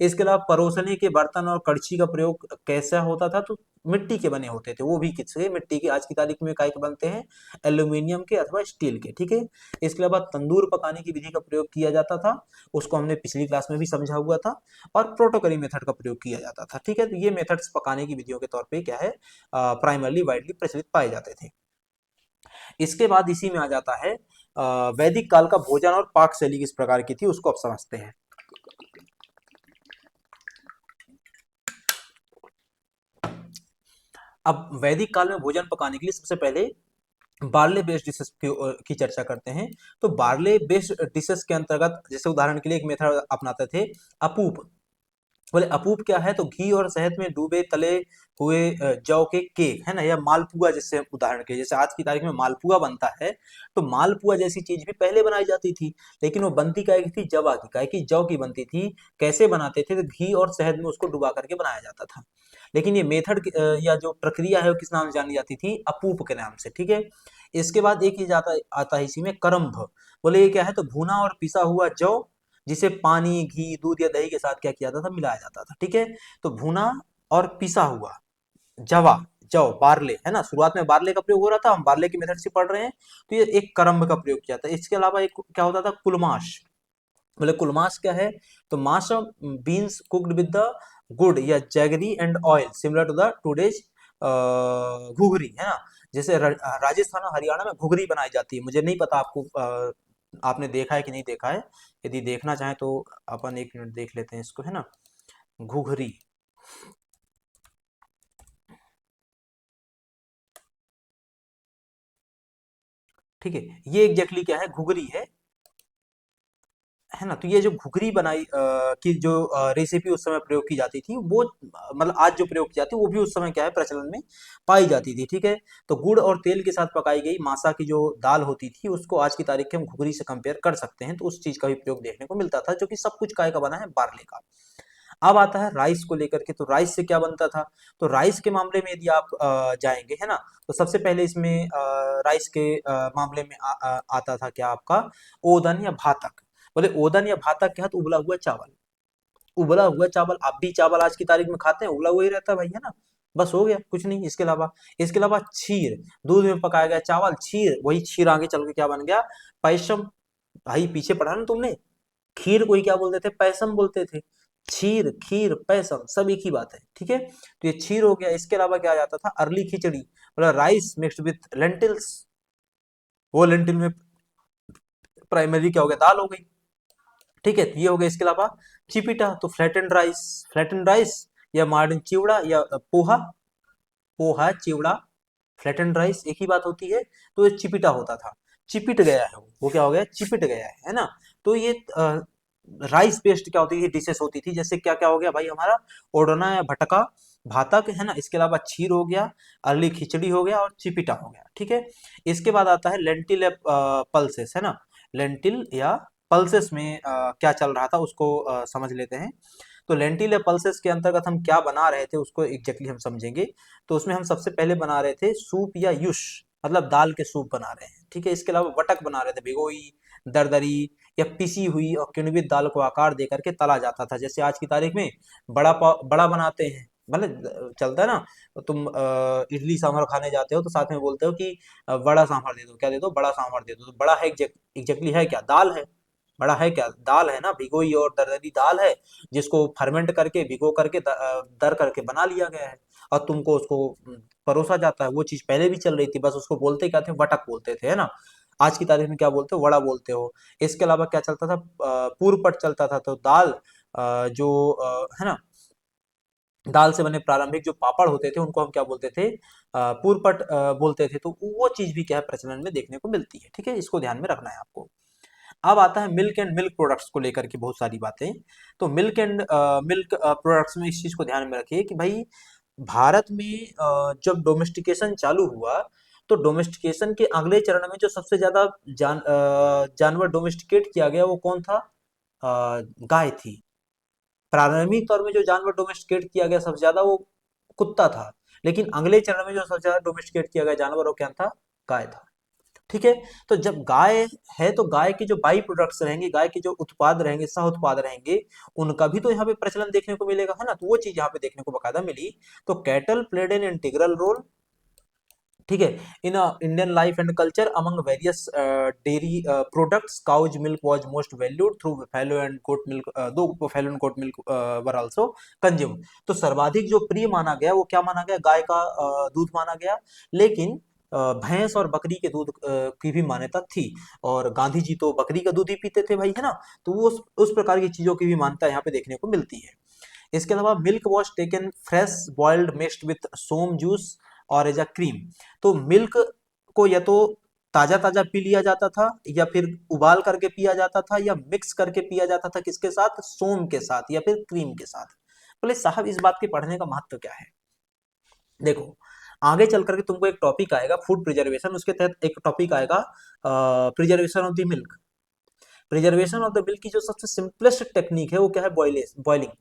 इसके अलावा परोसने के बर्तन और कड़छी का प्रयोग कैसा होता था, तो मिट्टी के बने होते थे, वो भी किसके, मिट्टी के। आज की तारीख में काय के बनते हैं, एल्यूमिनियम के अथवा स्टील के, ठीक है। इसके अलावा तंदूर पकाने की विधि का प्रयोग किया जाता था, उसको हमने पिछली क्लास में भी समझा हुआ था। और प्रोटोकरी मेथड का प्रयोग किया जाता था, ठीक है। तो ये मेथड्स पकाने की विधियों के तौर पे क्या है, प्राइमरली वाइडली प्रचलित पाए जाते थे। इसके बाद इसी में आ जाता है वैदिक काल का भोजन और पाक शैली किस प्रकार की थी, उसको अब समझते हैं। अब वैदिक काल में भोजन पकाने के लिए सबसे पहले बार्ले बेस्ड डिशेस की चर्चा करते हैं। तो बार्ले बेस्ड डिशेस के अंतर्गत जैसे उदाहरण के लिए एक मेथड अपनाते थे, अपूप। बोले अपूप क्या है, तो घी और शहद में डूबे तले हुए जौ के केक, है ना, या मालपुआ, जैसे उदाहरण के जैसे आज की तारीख में मालपुआ बनता है, तो मालपुआ जैसी चीज भी पहले बनाई जाती थी, लेकिन वो बनती काय की थी, जवा की, काय की जौ की बनती थी। कैसे बनाते थे, तो घी और शहद में उसको डुबा करके बनाया जाता था। लेकिन ये मेथड या जो प्रक्रिया है वो किस नाम से जानी जाती थी, अपूप के नाम से, ठीक है। इसके बाद एक ही जाता आता है इसी में करम्भ। बोले ये क्या है, तो भुना और पिसा हुआ जौ, जिसे पानी, घी, दूध या दही के साथ क्या किया जाता था, मिलाया जाता था, ठीक है। तो भुना और पिसा हुआ जवा, जौ, बार्ले, है ना, शुरुआत में बार्ले का प्रयोग हो रहा था, हम बार्ले की मेथड से पढ़ रहे हैं। तो ये एक करम्ब का प्रयोग किया था। इसके अलावा एक क्या होता था, कुलमाश। बोले कुलमाश क्या है, तो mash of beans cooked with the gur या jaggery and oil similar to the today's ghughri, है ना। जैसे राजस्थान और हरियाणा में घुघरी बनाई जाती है, मुझे नहीं पता आपको आपने देखा है कि नहीं देखा है। यदि देखना चाहें तो अपन एक मिनट देख लेते हैं इसको, है ना, घुघरी। ठीक है, ये एग्जैक्टली क्या है, घुघरी है ना। तो ये जो घुघरी बनाई की जो रेसिपी उस समय प्रयोग की जाती थी, वो मतलब आज जो प्रयोग की जाती है वो भी उस समय क्या है, प्रचलन में पाई जाती थी, ठीक है। तो गुड़ और तेल के साथ पकाई गई मासा की जो दाल होती थी, उसको आज की तारीख के हम घुघरी से कंपेयर कर सकते हैं, तो उस चीज का भी प्रयोग देखने को मिलता था, जो कि सब कुछ काय का बना है, बार्ले का। अब आता है राइस को लेकर के, तो राइस से क्या बनता था, तो राइस के मामले में यदि आप जाएंगे, है ना, तो सबसे पहले इसमें राइस के मामले में आता था क्या आपका, ओदन या भातक। बोले ओदन या भातक क्या है, तो उबला हुआ चावल। उबला हुआ चावल, आप भी चावल आज की तारीख में खाते हैं, उबला हुआ ही रहता है भाई, है ना। बस हो गया, कुछ नहीं। इसके अलावा छीर, दूध में पकाया गया चावल, छीर, वही छीर आगे चल के क्या बन गया, पैसम। भाई पीछे पढ़ा ना तुमने, खीर कोई क्या बोलते थे, पैसम बोलते थे। छीर, खीर, पैसम सब एक ही बात है, ठीक है। तो ये छीर हो गया। इसके अलावा क्या आ जाता था, अर्ली खिचड़ी, मतलब राइस मिक्स्ड विथ लेंटिल्स, वो लेंटिल में प्राइमरी क्या हो गया, दाल हो गई, ठीक है। तो ये हो गया। इसके अलावा चिपिटा, तो फ्लैटेंड राइस, फ्लैटेंड राइस या मॉडर्न चिवड़ा या पोहा, पोहा चिवड़ा, फ्लैटेंड राइस एक ही बात होती है। तो ये चिपिटा होता था, चिपिट गया है वो क्या हो गया, चिपिट गया है ना। तो ये राइस बेस्ड क्या होती थी, डिशेस होती थी, जैसे क्या क्या हो गया भाई हमारा, ओडना या भटका भातक है ना, इसके अलावा खीर हो गया, अर्ली खिचड़ी हो गया और चिपिटा हो गया। ठीक है, इसके बाद आता है लेंटिल या पल्सेस है ना, लेंटिल या पल्सेस में क्या चल रहा था उसको समझ लेते हैं। तो लेंटिल या पल्सेस के अंतर्गत हम क्या बना रहे थे उसको एग्जैक्टली हम समझेंगे। तो उसमें हम सबसे पहले बना रहे थे सूप या युश, मतलब दाल के सूप बना रहे हैं। ठीक है, इसके अलावा वटक बना रहे थे, भिगोई, दरदरी या पिसी हुई और किण्वित दाल को आकार दे करके तला जाता था। जैसे आज की तारीख में बड़ा पाव बड़ा बनाते हैं, मतलब चलता है ना, तो तुम इडली सांभर खाने जाते हो तो साथ में बोलते हो कि बड़ा सांभर दे दो, क्या दे दो, बड़ा सांभर दे दो। तो बड़ा है एग्जैक्टली है क्या, दाल है। बड़ा है क्या, दाल है ना, भिगोई और दरदरी दाल है, जिसको फर्मेंट करके भिगो करके दर करके बना लिया गया है, और तुमको उसको परोसा जाता है। वो चीज पहले भी चल रही थी, बस उसको बोलते क्या थे, वटक बोलते थे, है ना। आज की तारीख में क्या बोलते हो, वड़ा बोलते हो। इसके अलावा क्या चलता था, पूर्व पट चलता था, तो दाल जो है ना, दाल से बने प्रारंभिक जो पापड़ होते थे उनको हम क्या बोलते थे, पूरपट बोलते थे। तो वो चीज भी क्या है, प्रचलन में देखने को मिलती है। ठीक है, इसको ध्यान में रखना है आपको। अब आता है मिल्क एंड मिल्क प्रोडक्ट्स को लेकर के बहुत सारी बातें। तो मिल्क एंड मिल्क प्रोडक्ट्स में इस चीज को ध्यान में रखिए कि भाई भारत में जब डोमेस्टिकेशन चालू हुआ, तो डोमेस्टिकेशन के अगले चरण में जो सबसे ज्यादा जानवर डोमेस्टिकेट किया गया वो कौन था, गाय थी। प्रारंभिक तौर में जो जानवर डोमेस्टिकेट किया गया सबसे ज्यादा वो कुत्ता था, लेकिन अगले चरण में जो सबसे ज्यादा डोमेस्टिकेट किया गया जानवर वो क्या था, गाय था। ठीक है, तो जब गाय है तो गाय के जो बाई प्रोडक्ट्स रहेंगे, गाय के जो उत्पाद रहेंगे, सह उत्पाद रहेंगे, उनका भी तो यहाँ पे प्रचलन देखने को मिलेगा, है ना। तो वो चीज यहाँ पे देखने को बकायदा मिली। तो cattle played an integral role, ठीक है, in Indian life and culture among various dairy products, cows milk was most valued through buffalo and goat milk, though buffalo and goat milk were also consume. तो सर्वाधिक जो प्रिय माना गया वो क्या माना गया, गाय का दूध माना गया, लेकिन भैंस और बकरी के दूध की भी मान्यता थी। और गांधी जी तो बकरी का दूध ही पीते थे भाई, है ना। तो वो उस प्रकार की चीजों की भी मान्यता यहाँ पे देखने को मिलती है। इसके अलावा milk was taken fresh boiled mixed with Soma juice और एज अ क्रीम। तो मिल्क को या तो ताजा ताजा पी लिया जाता था, या फिर उबाल करके पिया जाता था, या मिक्स करके पिया जाता था, किसके साथ, सोम के साथ या फिर क्रीम के साथ। बोले साहब इस बात के पढ़ने का महत्व क्या है। देखो, आगे चल करके तुमको एक टॉपिक आएगा फूड प्रिजर्वेशन, उसके तहत एक टॉपिक आएगा preservation of the milk. Preservation of the milk की जो सबसे सिंपलेस्ट टेक्निक है वो क्या है, बॉइलिंग।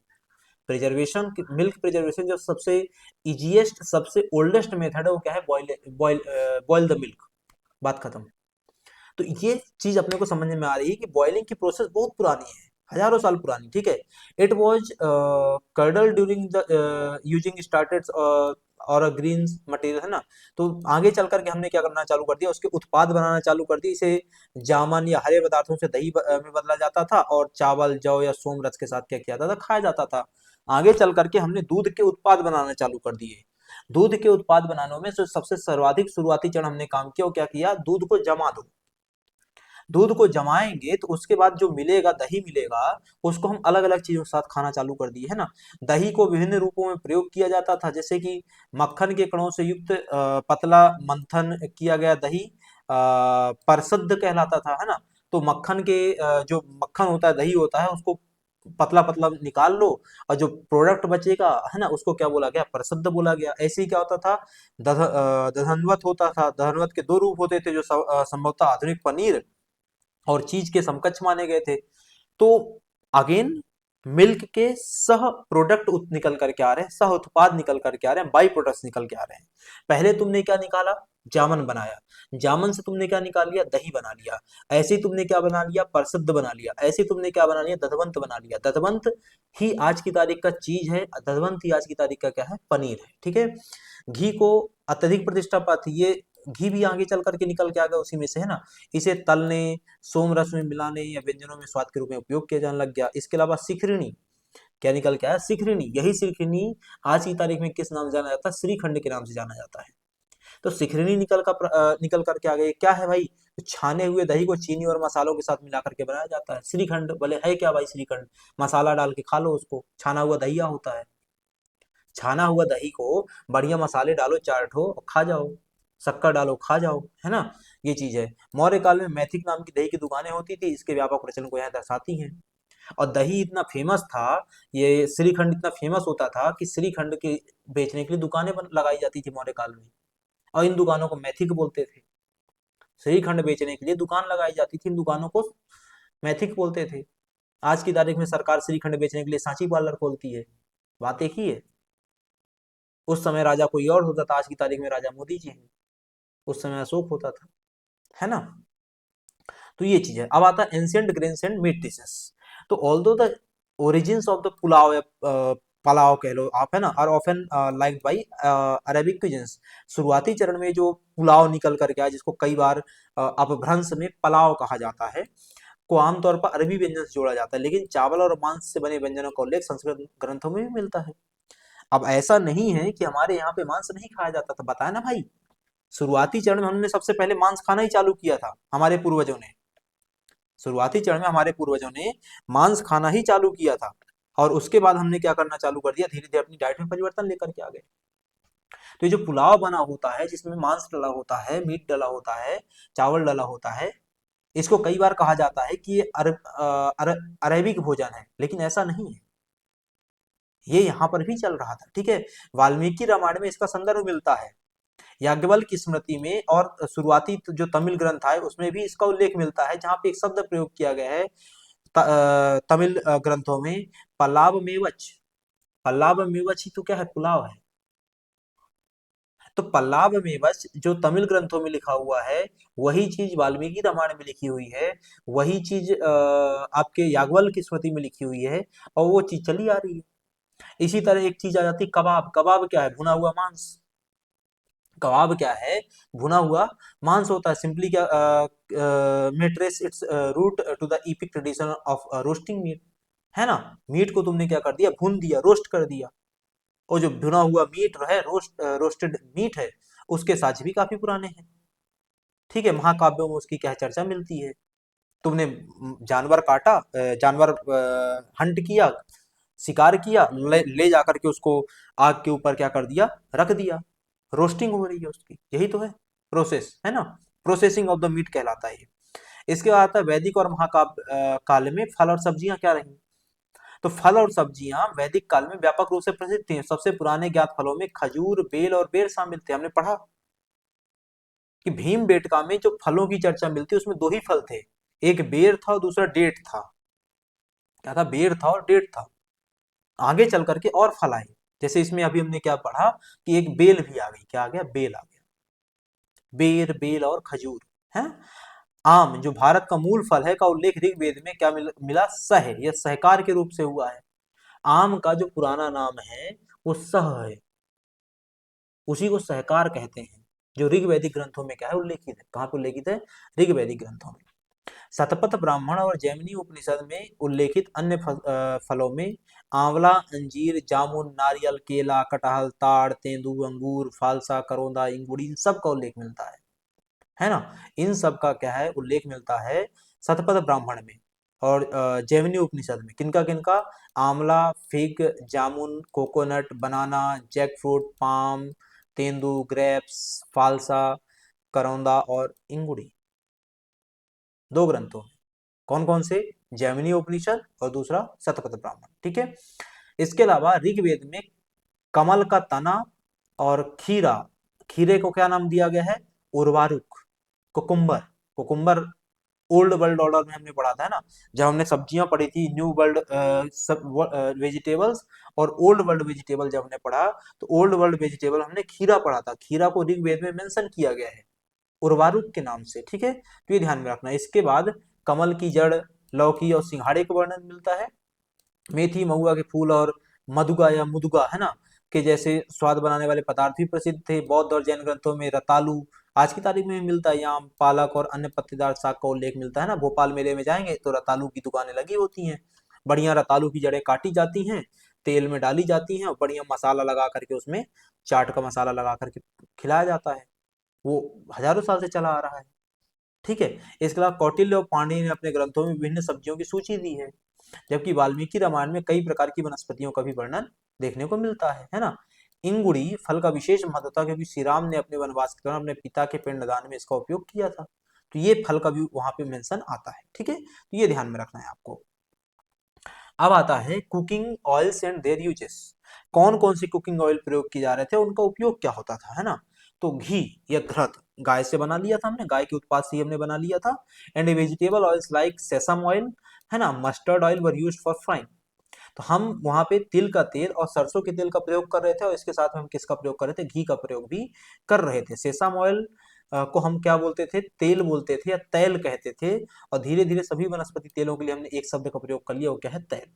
प्रिजर्वेशन, मिल्क प्रिजर्वेशन जो सबसे इजीएस्ट सबसे ओल्डेस्ट मेथड है वो क्या है, बॉयल द मिल्क। बात खत्म। तो ये चीज अपने को समझ में आ रही है कि बॉइलिंग की प्रोसेस बहुत पुरानी है, हजारों साल पुरानी। ठीक है, it was curdle during the using started और ग्रीन मटेरियल, है ना। तो आगे चल करके हमने क्या करना चालू कर दिया, उसके उत्पाद बनाना चालू कर दिए। इसे जामन या हरे पदार्थों से दही में बदला जाता था, और चावल जौ या सोम रस के साथ क्या किया जाता था, खाया जाता था। आगे चल करके हमने दूध के उत्पाद बनाना चालू कर दिए। दूध के उत्पाद बनाने में जो सबसे सर्वाधिक शुरुआती चरण हमने काम किया वो क्या किया, दूध को जमा दो। दूध को जमाएंगे तो उसके बाद जो मिलेगा, दही मिलेगा, उसको हम अलग अलग चीजों के साथ खाना चालू कर दिए, है ना। दही को विभिन्न रूपों में प्रयोग किया जाता था, जैसे कि मक्खन के कणों से युक्त पतला मंथन किया गया दही परसद्ध कहलाता था, है ना। तो मक्खन के जो मक्खन होता है, दही होता है, उसको पतला पतला निकाल लो, और जो प्रोडक्ट बचेगा, है ना, उसको क्या बोला गया, प्रसिद्ध बोला गया। ऐसे ही क्या होता था, दधनवत होता था। दधनवत के दो रूप होते थे जो संभवतः आधुनिक पनीर और चीज के समकक्ष माने गए थे। तो अगेन मिल्क के सह प्रोडक्ट निकल करके आ रहे हैं, सह उत्पाद निकल करके आ रहे हैं, बाई प्रोडक्ट्स निकल के आ रहे हैं। पहले तुमने क्या निकाला, जामन बनाया, जामन से तुमने क्या निकाल लिया, दही बना लिया। ऐसे ही तुमने क्या बना लिया, प्रसिद्ध बना लिया। ऐसे ही तुमने क्या बना लिया, दधवंत बना लिया। दधवंत ही आज की तारीख का चीज है, दधवंत ही आज की तारीख का क्या है, पनीर है। ठीक है, घी को अत्यधिक प्रतिष्ठा पाती, ये घी भी आगे चल करके निकल के आ गया उसी में से, है ना। इसे तलने, सोम रस में मिलाने या व्यंजनों में स्वाद के रूप में उपयोग किया जाने लग गया। इसके अलावा सिखरिणी क्या निकल के आया, सिखरिणी। यही सिखरिणी आज की तारीख में किस नाम से जाना जाता है, श्रीखंड के नाम से जाना जाता है। तो सिखरिणी निकल करके आ गई। क्या है भाई, तो छाने हुए दही को चीनी और मसालों के साथ मिला करके बनाया जाता है श्रीखंड। बोले है क्या भाई श्रीखंड, मसाला डाल के खा लो उसको, छाना हुआ दहिया होता है। छाना हुआ दही को बढ़िया मसाले डालो, चार ठो, और खा जाओ, शक्कर डालो, खा जाओ, है ना। ये चीज है। मौर्य काल में मैथिक नाम की दही की दुकानें होती थी, इसके व्यापक प्रचलन को यहाँ दर्शाती हैं। और दही इतना फेमस था, ये श्रीखंड इतना फेमस होता था कि श्रीखंड के बेचने के लिए दुकानें लगाई जाती थी मौर्य काल में, और इन दुकानों को मैथिक बोलते थे। श्रीखंड बेचने के लिए दुकान लगाई जाती थी, इन दुकानों को मैथिक बोलते थे। आज की तारीख में सरकार श्रीखंड बेचने के लिए सांची पार्लर खोलती है, बात एक ही है। उस समय राजा कोई और होता था, आज की तारीख में राजा मोदी जी हैं, उस समय अशोक होता था, है ना। तो ये चीज है। अब आता है ancient grains and meat dishes. तो although the origins of the pulao या पलाव कह लो आप, है ना, are often liked by Arabic cuisines. शुरुआती चरण में जो पुलाव निकल करके आया, जिसको कई बार अपभ्रंश में पलाव कहा जाता है, को आमतौर पर अरबी व्यंजन से जोड़ा जाता है, लेकिन चावल और मांस से बने व्यंजनों का उल्लेख संस्कृत ग्रंथों में भी मिलता है। अब ऐसा नहीं है कि हमारे यहाँ पे मांस नहीं खाया जाता था, बताया ना भाई। शुरुआती चरण में हमने सबसे पहले मांस खाना ही चालू किया था हमारे पूर्वजों ने। शुरुआती चरण में हमारे पूर्वजों ने मांस खाना ही चालू किया था, और उसके बाद हमने क्या करना चालू कर दिया, धीरे धीरे अपनी डाइट में परिवर्तन लेकर के आ गए। तो ये जो पुलाव बना होता है, जिसमें मांस डला होता है, मीट डला होता है, चावल डला होता है, इसको कई बार कहा जाता है कि ये अरेबिक भोजन है, लेकिन ऐसा नहीं है। ये यहाँ पर भी चल रहा था, ठीक है। वाल्मीकि रामायण में इसका संदर्भ मिलता है, याज्ञवल्क्य की स्मृति में, और शुरुआती जो तमिल ग्रंथ है उसमें भी इसका उल्लेख मिलता है, जहाँ पे एक शब्द प्रयोग किया गया है तमिल ग्रंथों में, पल्लाव मेवच। पल्लाव मेवच ही तो क्या है, पुलाव है। तो पल्लाव मेवच जो तमिल ग्रंथों में लिखा हुआ है, वही चीज वाल्मीकि रामायण में लिखी हुई है, वही चीज आपके याज्ञवल्क्य की स्मृति में लिखी हुई है, और वो चीज चली आ रही है। इसी तरह एक चीज आ जाती है कबाब। कबाब क्या है, भुना हुआ मांस। कबाब क्या है, भुना हुआ मांस होता है। सिंपली क्या, meat traces its root to the epic tradition of roasting meat, है ना। मीट को तुमने क्या कर दिया, भून दिया, रोस्ट कर दिया। और जो भुना हुआ मीट है, रोस्टेड मीट है, उसके साथ भी काफी पुराने हैं, ठीक है। महाकाव्यों में उसकी क्या चर्चा मिलती है। तुमने जानवर काटा, जानवर हंट किया, शिकार किया, ले जाकर के उसको आग के ऊपर क्या कर दिया, रख दिया, रोस्टिंग हो रही है उसकी, यही तो है प्रोसेस, है ना। प्रोसेसिंग ऑफ द मीट कहलाता है ये। इसके बाद आता है वैदिक और महाकाव्य काल में फल और सब्जियां क्या रही। तो फल और सब्जियां वैदिक काल में व्यापक रूप से प्रसिद्ध थी। सबसे पुराने ज्ञात फलों में खजूर, बेल और बेर शामिल थे। हमने पढ़ा कि भीम बेटका में जो फलों की चर्चा मिलती है, उसमें दो ही फल थे, एक बेर था और दूसरा डेट था। क्या था, बेर था और डेट था। आगे चल करके और फल आए, जैसे इसमें अभी हमने क्या पढ़ा कि एक बेल भी आ गई, क्या आ गया, बेल आ गया। बेर, बेल और खजूर है। आम जो भारत का मूल फल है का उल्लेख ऋग्वेद में क्या मिला, सह। यह सहकार के रूप से हुआ है। आम का जो पुराना नाम है वो सह है, उसी को सहकार कहते हैं, जो ऋग्वैदिक ग्रंथों में क्या है, उल्लेखित है। कहाँ पे उल्लेखित है, ऋग्वैदिक ग्रंथों में। शतपथ ब्राह्मण और जैमिनी उपनिषद में उल्लेखित अन्य फलों में आंवला, अंजीर, जामुन, नारियल, केला, कटहल, ताड़, तेंदू, अंगूर, फालसा, करौंदा, इंगुड़ी, इन सब का उल्लेख मिलता है ना। इन सब का क्या है, उल्लेख मिलता है शतपथ ब्राह्मण में और जैमिनी उपनिषद में। किनका किनका, आंवला, फिग, जामुन, coconut, banana, jackfruit, palm, तेंदू, ग्रेप्स, फालसा, करौंदा और इंगुड़ी। दो ग्रंथों में, कौन कौन से, जैमिनी उपनिषद और दूसरा शतपथ ब्राह्मण, ठीक है। इसके अलावा ऋग्वेद में कमल का तना और खीरा, खीरे को क्या नाम दिया गया है, उर्वारुक। Cucumber, cucumber old world order में हमने पढ़ा था, है ना। जब हमने सब्जियां पढ़ी थी, न्यू वर्ल्ड वेजिटेबल्स और ओल्ड वर्ल्ड वेजिटेबल जब हमने पढ़ा, तो ओल्ड वर्ल्ड वेजिटेबल हमने खीरा पढ़ा था। खीरा को ऋग्वेद में मेंशन किया गया है उर्वारुक के नाम से, ठीक है। तो ये ध्यान में रखना। इसके बाद कमल की जड़, लौकी और सिंघाड़े का वर्णन मिलता है। मेथी, महुआ के फूल और मधुगा या मुदुगा, है ना, के जैसे स्वाद बनाने वाले पदार्थ भी प्रसिद्ध थे। बौद्ध और जैन ग्रंथों में रतालू आज की तारीख में भी मिलता है। याम, पालक और अन्य पत्तेदार साग का उल्लेख मिलता है ना। भोपाल मेले में जाएंगे तो रतालू की दुकानें लगी होती हैं। बढ़िया रतालू की जड़ें काटी जाती हैं, तेल में डाली जाती हैं और बढ़िया मसाला लगा करके, उसमें चाट का मसाला लगा करके खिलाया जाता है। वो हजारों साल से चला आ रहा है, ठीक है। इसके अलावा कौटिल्य और पाणिनि ने अपने ग्रंथों में विभिन्न सब्जियों की सूची दी है, जबकि वाल्मीकि रामायण में कई प्रकार की वनस्पतियों का भी वर्णन देखने को मिलता है ना। इंगुड़ी फल का विशेष महत्व था, क्योंकि श्री राम ने अपने वनवास के दौरान अपने पिता के पिंडदान में इसका उपयोग किया था। तो ये फल का भी वहां पे मेंशन आता है, ठीक है। तो ये ध्यान में रखना है आपको। अब आता है cooking oils and there uses. कौन कौन सी कुकिंग ऑयल प्रयोग किए जा रहे थे, उनका उपयोग क्या होता था, है ना। तो घी या घृत गाय से बना लिया था हमने, गाय के उत्पाद से ही हमने बना लिया था। And vegetable oils like सेसम oil, है ना, mustard oil were used for frying. तो हम वहां पे तिल का तेल और सरसों के तेल का प्रयोग कर रहे थे, और इसके साथ में हम किसका प्रयोग कर रहे थे, घी का प्रयोग भी कर रहे थे। सेसम ऑयल को हम क्या बोलते थे, तेल बोलते थे या तैल कहते थे। और धीरे धीरे सभी वनस्पति तेलों के लिए हमने एक शब्द का प्रयोग कर लिया, वो क्या है, तैल।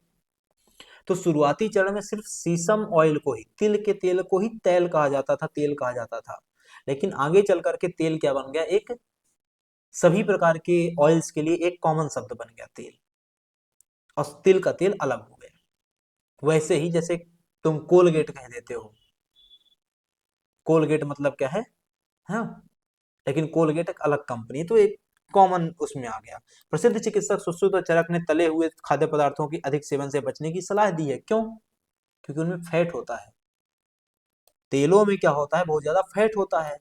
तो शुरुआती चरण में सिर्फ सीसम ऑयल को ही, तिल के तेल को ही तैल कहा जाता था, तेल कहा जाता था। लेकिन आगे चल करके तेल क्या बन गया, एक सभी प्रकार के ऑयल्स के लिए एक कॉमन शब्द बन गया तेल, और तिल का तेल अलग हो गया। वैसे ही जैसे तुम कोलगेट कह देते हो, कोलगेट मतलब क्या है, हाँ, लेकिन कोलगेट एक अलग कंपनी है, तो एक कॉमन उसमें आ गया। प्रसिद्ध चिकित्सक सुश्रुत और चरक ने तले हुए खाद्य पदार्थों की अधिक सेवन से बचने की सलाह दी है। क्यों? क्योंकि उनमें फैट होता है। तेलों में क्या होता है, बहुत ज्यादा फैट होता है।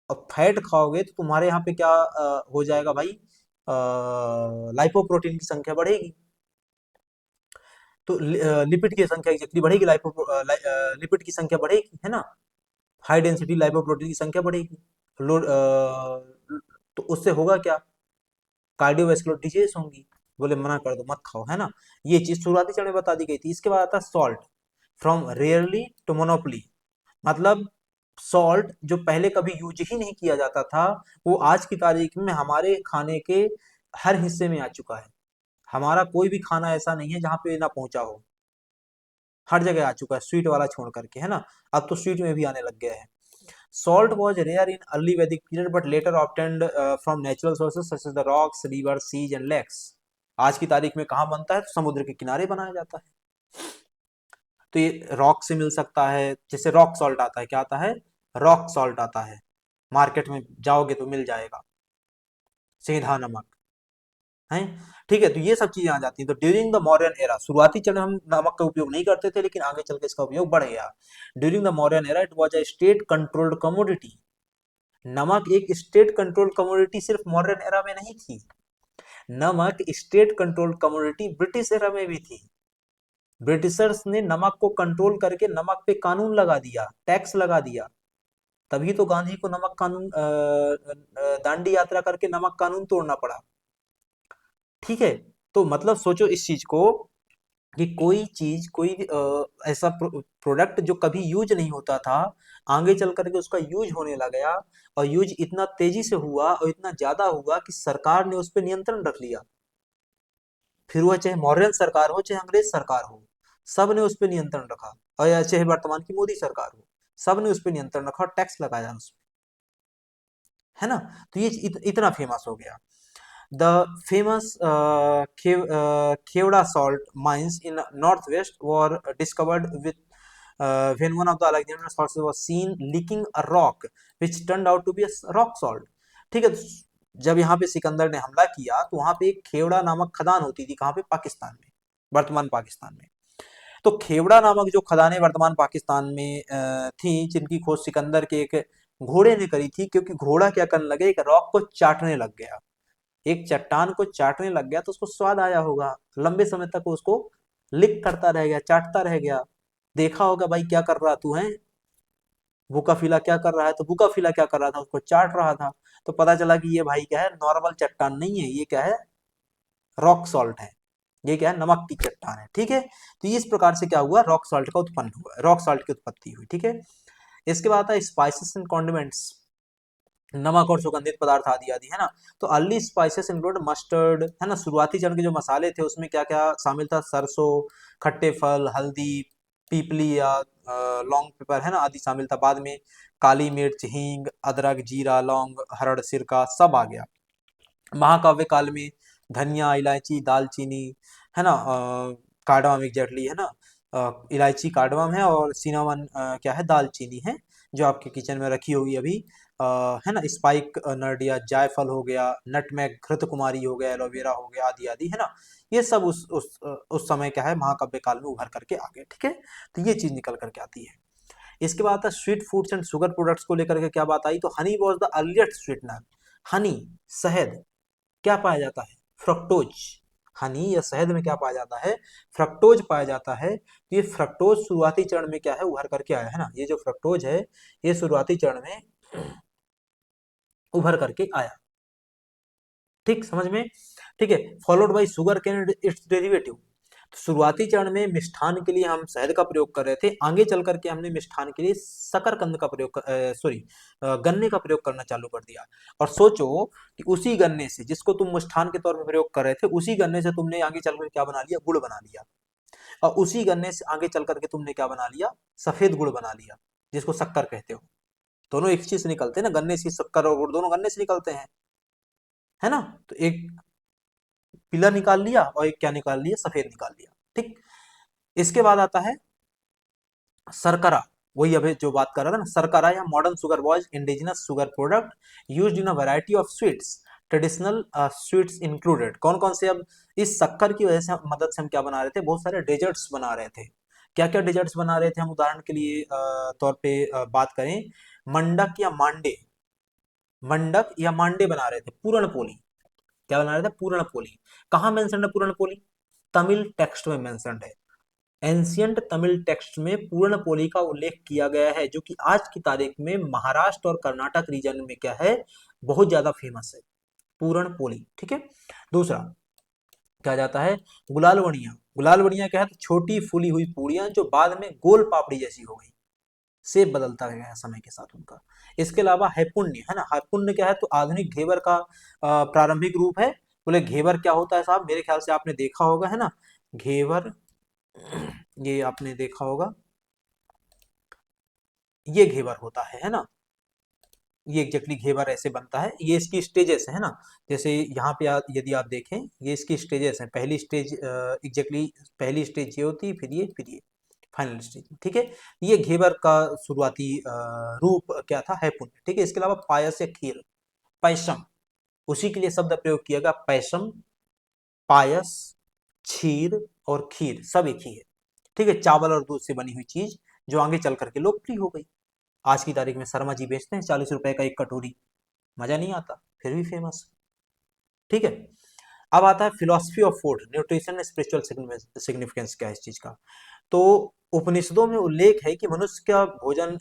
और फैट खाओगे तो तुम्हारे यहाँ पे क्या हो जाएगा भाई, लाइपोप्रोटीन की संख्या बढ़ेगी। तो लिपिड की संख्या एक्चुअली बढ़ेगी, लिपिड की संख्या बढ़ेगी, है ना। हाई डेंसिटी लाइपोप्रोटीन की संख्या बढ़ेगी। लोड तो उससे होगा क्या, कार्डियोवैस्कुलर डिजीज होंगी। बोले मना कर दो, मत खाओ, है ना। ये चीज शुरुआती चरण में बता दी गई थी। इसके बाद आता है salt, from rarely to monopoly. मतलब सॉल्ट जो पहले कभी यूज ही नहीं किया जाता था, वो आज की तारीख में हमारे खाने के हर हिस्से में आ चुका है। हमारा कोई भी खाना ऐसा नहीं है जहां पे ना पहुंचा हो, हर जगह आ चुका है, स्वीट वाला छोड़ करके, है ना। अब तो स्वीट में भी आने लग गया है। Salt was rare in early Vedic period but later obtained from natural sources such as the rocks, rivers, seas and lakes. आज की तारीख में कहाँ बनता है, तो समुद्र के किनारे बनाया जाता है। तो ये रॉक से मिल सकता है, जैसे रॉक सॉल्ट आता है, क्या आता है, रॉक सॉल्ट आता है, मार्केट में जाओगे तो मिल जाएगा, सीधा नमक है। ठीक है, तो ये सब चीजें आ जाती हैं। तो ड्यूरिंग द मौर्यन एरा, शुरुआती चरण हम नमक का उपयोग नहीं करते थे, लेकिन आगे चल के इसका उपयोग बढ़ गया। During the Mauryan era it was a state controlled commodity. नमक एक स्टेट कंट्रोल कमोडिटी सिर्फ मॉडर्न एरा में नहीं थी, नमक state control commodity British era में भी थी। ब्रिटिशर्स ने नमक को कंट्रोल करके नमक पे कानून लगा दिया, टैक्स लगा दिया। तभी तो गांधी को नमक कानून दांडी यात्रा करके नमक कानून तोड़ना पड़ा। ठीक है, तो मतलब सोचो इस चीज को, कि कोई चीज, कोई ऐसा प्रोडक्ट जो कभी यूज नहीं होता था, आगे चल करके उसका यूज होने लग गया। और यूज इतना तेजी से हुआ और इतना ज्यादा हुआ कि सरकार ने उस पर नियंत्रण रख लिया। फिर वह चाहे मौर्यन सरकार हो चाहे अंग्रेज सरकार हो, सब ने उस पर नियंत्रण रखा। और या चाहे वर्तमान की मोदी सरकार हो, सब ने उस पर नियंत्रण रखा और टैक्स लगाया उस पर, है ना। तो ये इतना फेमस हो गया। The famous Kevada salt mines in northwest were discovered with when one of the Alexander sources was seen leaking a rock which turned out to be a rock salt. ठीक है, तो जब यहाँ पे सिकंदर ने हमला किया तो वहां पे एक खेवड़ा नामक खदान होती थी, कहाँ पे, पाकिस्तान में, वर्तमान पाकिस्तान में। तो खेवड़ा नामक जो खदानें वर्तमान पाकिस्तान में थी, जिनकी खोज सिकंदर के एक घोड़े ने करी थी, क्योंकि घोड़ा क्या करने लगे, एक रॉक को चाटने लग गया, एक चट्टान को चाटने लग गया, तो उसको स्वाद आया होगा, लंबे समय तक उसको लिक करता रह गया, चाटता रह गया। देखा होगा भाई क्या कर रहा तू है, बुकाफिला क्या कर रहा है, तो बुकाफिला क्या कर रहा था, उसको चाट रहा था। तो पता चला कि ये भाई क्या है, नॉर्मल चट्टान नहीं है, ये क्या है, रॉक सॉल्ट है, ये क्या है, नमक की चट्टान है। ठीक है, तो इस प्रकार से क्या हुआ, रॉक सॉल्ट का उत्पन्न हुआ, रॉक सॉल्ट की उत्पत्ति हुई। ठीक है, इसके बाद आता है स्पाइसेस एंड कॉन्डिमेंट्स, नमक और सुगंधित पदार्थ आदि आदि, है ना। तो अर्ली स्पाइसेस इंक्लूड मस्टर्ड, है ना, शुरुआती चरण के जो मसाले थे उसमें क्या क्या शामिल था, सरसों, खट्टे फल, हल्दी, पीपली या लौंग पेपर, है ना, आदि शामिल था। बाद में काली मिर्च, हींग, अदरक, जीरा, लौंग, हरड़, सिरका सब आ गया। महाकाव्य काल में धनिया, इलायची, दालचीनी, है ना, कार्डमम एग्जैक्टली, है ना, इलायची कार्डमम है, और सिनामन क्या है, दालचीनी है, जो आपके किचन में रखी होगी अभी, है ना, स्पाइक नट या जायफल हो गया, नटमेग, घृत कुमारी हो गया, एलोवेरा हो गया, आदि आदि, है ना। ये सब उस समय क्या है, महाकाव्य काल में उभर करके आ गए। ठीक है, तो ये चीज निकल करके आती है। इसके बाद आता है sweet foods and sugar products को लेकर के क्या बात आई, तो Honey was the earliest sweetener. Honey, शहद, क्या पाया जाता है, फ्रक्टोज, हनी या शहद में क्या पाया जाता है, फ्रक्टोज पाया जाता है। तो ये फ्रक्टोज शुरुआती चरण में क्या है, उभर करके आया है ना, ये जो फ्रक्टोज है ये शुरुआती चरण में उभर करके आया। ठीक, समझ में? ठीक है। Followed by sugar cane it's derivative. शुरुआती चरण में मिष्ठान के लिए हम शहद का प्रयोग कर रहे थे, आगे चल करके हमने मिष्ठान के लिए शकरकंद का प्रयोग सॉरी गन्ने का प्रयोग करना चालू कर दिया। और सोचो कि उसी गन्ने से जिसको तुम मिष्ठान के तौर पर प्रयोग कर रहे थे, उसी गन्ने से तुमने आगे चल कर क्या बना लिया, गुड़ बना लिया। और उसी गन्ने से आगे चल करके तुमने क्या बना लिया, सफेद गुड़ बना लिया, जिसको शक्कर कहते हो। दोनों एक चीज से निकलते हैं ना, गन्ने से शक्कर और गुड़ दोनों गन्ने से निकलते हैं, है ना। तो एक पीला निकाल लिया और एक क्या निकाल लिया, सफेद निकाल लिया। ठीक। इसके बाद आता है सरकरा। वही अभी जो बात कर रहा था ना, सरकरा या modern sugar was indigenous sugar product used in a variety of sweets, traditional sweets included. कौन कौन से, अब इस शक्कर की वजह से मदद से हम क्या बना रहे थे, बहुत सारे डेजर्ट्स बना रहे थे। क्या क्या डेजर्ट्स बना रहे थे हम, उदाहरण के लिए तौर पे बात करें, मंडक या मांडे, मंडक या मांडे बना रहे थे। पूरण पोली, क्या बना रहे थे, पूरण पोली। कहाँ मेंशन है पूरण पोली, तमिल टेक्स्ट में मेंशन है। एंशियंट तमिल टेक्स्ट में पूर्णपोली का उल्लेख किया गया है, जो कि आज की तारीख में महाराष्ट्र और कर्नाटक रीजन में क्या है, बहुत ज्यादा फेमस है पूर्णपोली। ठीक है। दूसरा क्या जाता है, गुलाल वड़िया। गुलाल वड़िया क्या है, तो छोटी फूली हुई पूड़ियां जो बाद में गोल पापड़ी जैसी हो गई, शेप बदलता गया समय के साथ उनका। इसके अलावा हैपुण्य है ना, हैपुण्य क्या है, तो आधुनिक घेवर का प्रारंभिक रूप है। बोले घेवर क्या होता है साहब, मेरे ख्याल से आपने देखा होगा, है ना, घेवर, ये आपने देखा होगा, ये घेवर होता है ना, ये एग्जैक्टली घेवर ऐसे बनता है। ये इसकी स्टेजेस है ना, जैसे यहाँ पे यदि आप देखें, ये इसकी स्टेजेस हैं। पहली स्टेज एग्जैक्टली पहली स्टेज ये होती है, फिर ये फाइनल स्टेज। ठीक है। ये घेवर का शुरुआती रूप क्या था, है पुण्य। ठीक है। इसके अलावा पायस या खीर, पैसम, उसी के लिए शब्द प्रयोग किया गया, पैसम, पायस, क्षीर और खीर सब एक ही है। ठीक है। चावल और दूध से बनी हुई चीज जो आगे चल करके लोकप्रिय हो गई। आज की तारीख में शर्मा जी बेचते हैं 40 रुपए का एक कटोरी, मजा नहीं आता, फिर भी फेमस। ठीक है। अब आता है philosophy of food, nutrition spiritual significance क्या है इस चीज का। तो उपनिषदों में उल्लेख है कि मनुष्य का भोजन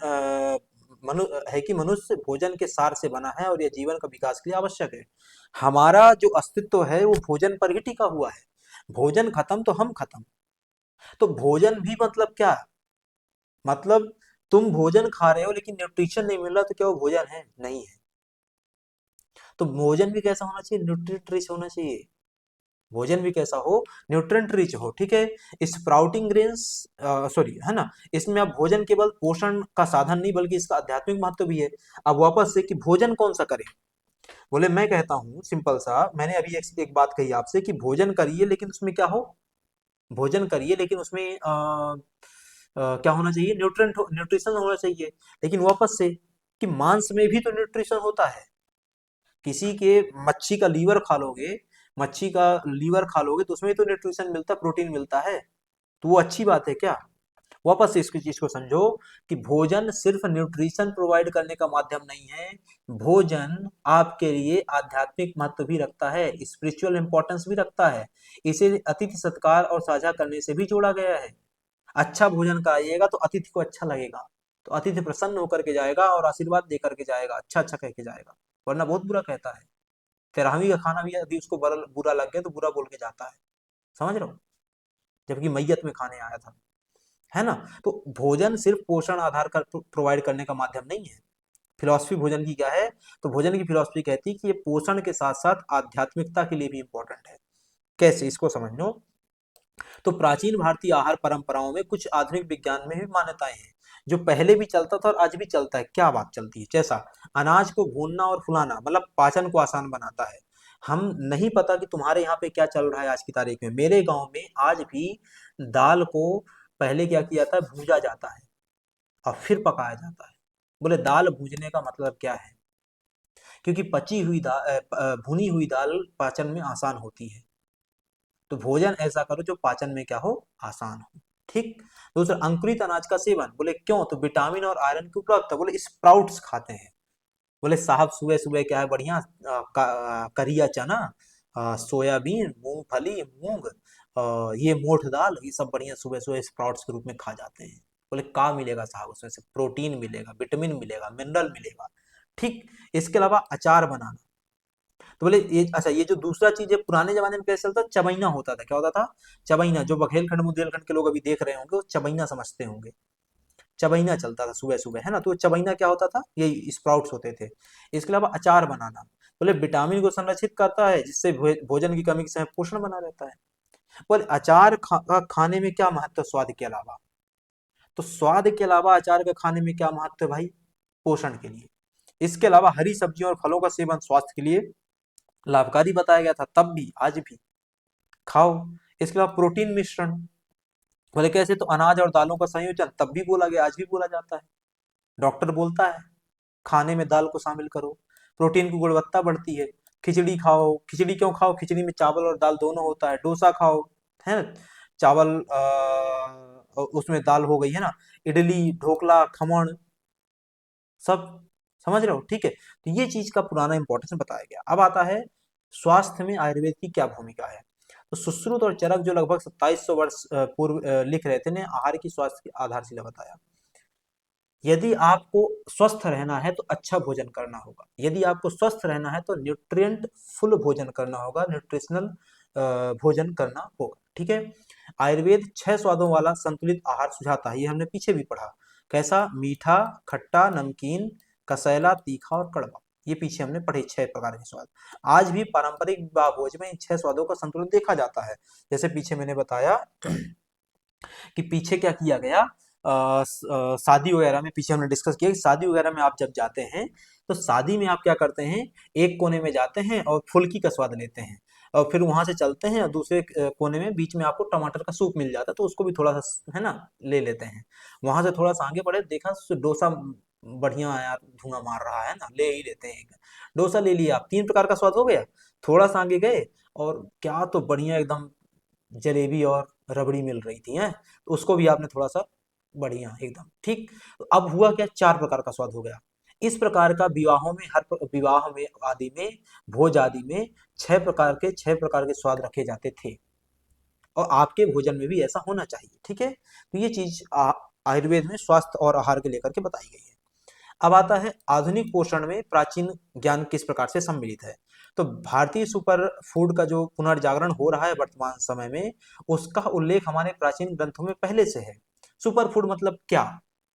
मनुष्य भोजन के सार से बना है और यह जीवन का विकास के लिए आवश्यक है। हमारा जो अस्तित्व है वो भोजन पर ही टिका हुआ है। भोजन खत्म तो हम खत्म। तो भोजन भी मतलब क्या, मतलब तुम भोजन खा रहे हो लेकिन न्यूट्रिशन नहीं मिल रहा, तो क्या वो भोजन है, नहीं है। तो भोजन भी कैसा होना चाहिए, न्यूट्रिएंट रिच होना चाहिए। भोजन भी कैसा हो, न्यूट्रिएंट रिच हो। ठीक है। स्प्राउटिंग ग्रेन्स, सॉरी, है ना, इसमें अब भोजन केवल पोषण का साधन नहीं बल्कि इसका आध्यात्मिक महत्व भी है। अब वापस से कि भोजन कौन सा करें, बोले मैं कहता हूँ सिंपल सा, मैंने अभी एक बात कही आपसे कि भोजन करिए लेकिन उसमें क्या हो, भोजन करिए लेकिन उसमें क्या होना चाहिए, न्यूट्रिशन होना चाहिए। लेकिन वापस से कि मांस में भी तो न्यूट्रिशन होता है। किसी के मच्छी का लीवर खा लोगे, मच्छी का लीवर खा लोगे तो उसमें तो न्यूट्रिशन मिलता है, प्रोटीन मिलता है। तो वो अच्छी बात है क्या। वापस से इसकी चीज को समझो कि भोजन सिर्फ न्यूट्रिशन प्रोवाइड करने का माध्यम नहीं है, भोजन आपके लिए आध्यात्मिक महत्व भी रखता है, स्पिरिचुअल इंपॉर्टेंस भी रखता है। इसे अतिथि सत्कार और साझा करने से भी जोड़ा गया है। अच्छा भोजन कराइएगा तो अतिथि को अच्छा लगेगा, तो अतिथि प्रसन्न होकर के जाएगा और आशीर्वाद दे करके जाएगा, अच्छा अच्छा कह के जाएगा, वरना बहुत बुरा कहता है। फिरहावी का खाना भी यदि उसको बुरा लग गया तो बुरा बोल के जाता है, समझ रहे हो, जबकि मैयत में खाने आया था, है ना। तो भोजन सिर्फ पोषण आधार का प्रोवाइड करने का माध्यम नहीं है। फिलॉसफी भोजन की क्या है, तो भोजन की फिलॉसफी कहती है कि ये पोषण के साथ साथ आध्यात्मिकता के लिए भी इंपॉर्टेंट है। कैसे, इसको समझ लो। तो प्राचीन भारतीय आहार परंपराओं में कुछ आधुनिक विज्ञान में भी मान्यताएं हैं, जो पहले भी चलता था और आज भी चलता है। क्या बात चलती है, जैसा अनाज को भूनना और फुलाना, मतलब पाचन को आसान बनाता है। हम नहीं पता कि तुम्हारे यहाँ पे क्या चल रहा है आज की तारीख में, मेरे गांव में आज भी दाल को पहले क्या किया जाता है, भूजा जाता है और फिर पकाया जाता है। बोले दाल भूजने का मतलब क्या है, क्योंकि पची हुई दाल, भुनी हुई दाल पाचन में आसान होती है। तो भोजन ऐसा करो जो पाचन में क्या हो, आसान हो। ठीक। दूसरा, अंकुरित अनाज का सेवन, बोले क्यों, तो विटामिन और आयरन की उपलब्धता। बोले स्प्राउट्स खाते हैं। बोले साहब सुबह सुबह क्या है बढ़िया, करिया चना सोयाबीन, मूंगफली, मूंग, ये मोठ दाल, ये सब बढ़िया सुबह सुबह स्प्राउट्स के रूप में खा जाते हैं। बोले का मिलेगा साहब, उसमें से प्रोटीन मिलेगा, विटामिन मिलेगा, मिनरल मिलेगा। ठीक। इसके अलावा अचार बनाना, तो बोले ये अच्छा, ये जो दूसरा चीज है, पुराने जमाने में कैसे चलता, चबैना होता था, क्या होता था, चबैना, जो बघेलखंड बुंदेलखंड के लोग अभी देख रहे होंगे वो चबैना समझते होंगे। चबैना चलता था सुबह सुबह, है ना, तो चबैना क्या होता था, ये स्प्राउट्स होते थे। इसके अलावा अचार बनाना, बोले विटामिन को संरक्षित करता है, जिससे भोजन की कमी के समय पोषण बना रहता है। बोले अचार खाने में क्या महत्व है स्वाद के अलावा, तो स्वाद के अलावा अचार का खाने में क्या महत्व है भाई, पोषण के लिए। इसके अलावा हरी सब्जियों और फलों का सेवन स्वास्थ्य के लिए लाभकारी बताया गया था, तब भी आज भी खाओ। इसके अलावा प्रोटीन मिश्रण, बोले कैसे, तो अनाज और दालों का संयोजन, तब भी बोला गया, आज भी बोला जाता है। डॉक्टर बोलता है खाने में दाल को शामिल करो, प्रोटीन की गुणवत्ता बढ़ती है। खिचड़ी खाओ, खिचड़ी क्यों खाओ, खिचड़ी में चावल और दाल दोनों होता है। डोसा खाओ, है ना, चावल उसमें दाल हो गई, है ना। इडली, ढोकला, खमण, सब समझ रहे हो, ठीक है। तो ये चीज का पुराना इंपॉर्टेंस बताया गया। अब आता है स्वास्थ्य में आयुर्वेद की क्या भूमिका है। तो सुश्रुत और चरक जो लगभग 2700 वर्ष पूर्व लिख रहे थे ने आहार की स्वास्थ्य की आधारशिला बताया। यदि आपको स्वस्थ रहना है तो अच्छा भोजन करना होगा, यदि आपको स्वस्थ रहना है तो न्यूट्रिएंट फुल भोजन करना होगा, न्यूट्रिशनल भोजन करना होगा, ठीक है। आयुर्वेद 6 स्वादों वाला संतुलित आहार सुझाता है, ये हमने पीछे भी पढ़ा। कैसा, मीठा, खट्टा, नमकीन, कसैला, तीखा और कड़वा, ये पीछे हमने पढ़े 6 प्रकार के स्वाद। आज भी पारंपरिक विवाह भोज में इन 6 स्वादों का संतुलन देखा जाता है। जैसे पीछे मैंने बताया कि पीछे क्या किया गया, शादी वगैरह में, पीछे हमने डिस्कस किया कि शादी वगैरह में आप जब जाते हैं तो शादी में आप क्या करते हैं, एक कोने में जाते हैं और फुल्की का स्वाद लेते हैं, और फिर वहां से चलते हैं और दूसरे कोने में बीच में आपको टमाटर का सूप मिल जाता है, तो उसको भी थोड़ा सा, है ना, ले लेते हैं। वहां से थोड़ा सा आगे बढ़े, देखा डोसा बढ़िया है यार, धुआं मार रहा है ना, ले ही लेते हैं एक डोसा, ले लिया आप, 3 प्रकार का स्वाद हो गया। थोड़ा सा आगे गए और क्या तो बढ़िया एकदम जलेबी और रबड़ी मिल रही थी, हैं, तो उसको भी आपने थोड़ा सा बढ़िया एकदम ठीक। तो अब हुआ क्या, 4 प्रकार का स्वाद हो गया। इस प्रकार का विवाहों में, विवाह में आदि में, भोज आदि में 6 प्रकार के स्वाद रखे जाते थे, और आपके भोजन में भी ऐसा होना चाहिए, ठीक है। तो ये चीज आयुर्वेद में स्वास्थ्य और आहार के लेकर के बताई गई है। अब आता है आधुनिक पोषण में प्राचीन ज्ञान किस प्रकार से सम्मिलित है। तो भारतीय सुपर फूड का जो पुनर्जागरण हो रहा है वर्तमान समय में, उसका उल्लेख हमारे प्राचीन ग्रंथों में पहले से है। सुपर फूड मतलब क्या,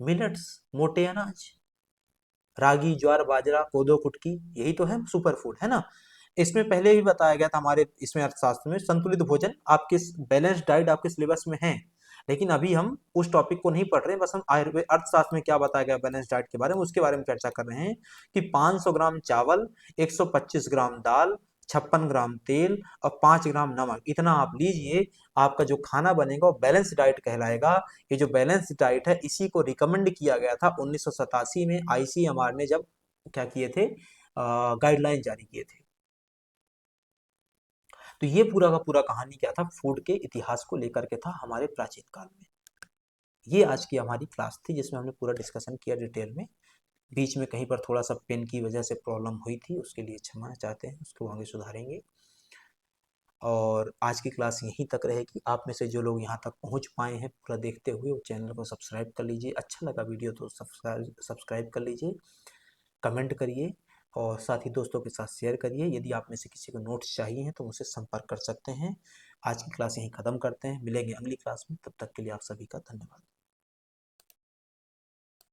मिलेट्स, मोटे अनाज, रागी, ज्वार, बाजरा, कोदो, कुटकी, यही तो है सुपर फूड, है ना। इसमें पहले भी बताया गया था हमारे इसमें अर्थशास्त्र में, संतुलित भोजन आपके बैलेंस डाइट आपके सिलेबस में है, लेकिन अभी हम उस टॉपिक को नहीं पढ़ रहे हैं, बस हम आयुर्वेद अर्थशास्त्र में क्या बताया गया बैलेंस डाइट के बारे में, उसके बारे में चर्चा कर रहे हैं कि 500 ग्राम चावल, 125 ग्राम दाल, 56 ग्राम तेल और 5 ग्राम नमक, इतना आप लीजिए, आपका जो खाना बनेगा वो बैलेंस डाइट कहलाएगा। ये जो बैलेंस डाइट है, इसी को रिकमेंड किया गया था 1987 में, आईसीएमआर ने जब क्या किए थे, गाइडलाइन जारी किए थे। तो ये पूरा का पूरा कहानी क्या था, फूड के इतिहास को लेकर के था हमारे प्राचीन काल में। ये आज की हमारी क्लास थी जिसमें हमने पूरा डिस्कशन किया डिटेल में। बीच में कहीं पर थोड़ा सा पेन की वजह से प्रॉब्लम हुई थी, उसके लिए क्षमा चाहते हैं, उसको आगे सुधारेंगे। और आज की क्लास यहीं तक रहेगी। आप में से जो लोग यहाँ तक पहुँच पाए हैं पूरा देखते हुए, वो चैनल को सब्सक्राइब कर लीजिए, अच्छा लगा वीडियो तो सब्सक्राइब कर लीजिए, कमेंट करिए और साथ ही दोस्तों के साथ शेयर करिए। यदि आप में से किसी को नोट्स चाहिए हैं तो मुझसे संपर्क कर सकते हैं। आज की क्लास यहीं ख़त्म करते हैं, मिलेंगे अगली क्लास में, तब तक के लिए आप सभी का धन्यवाद।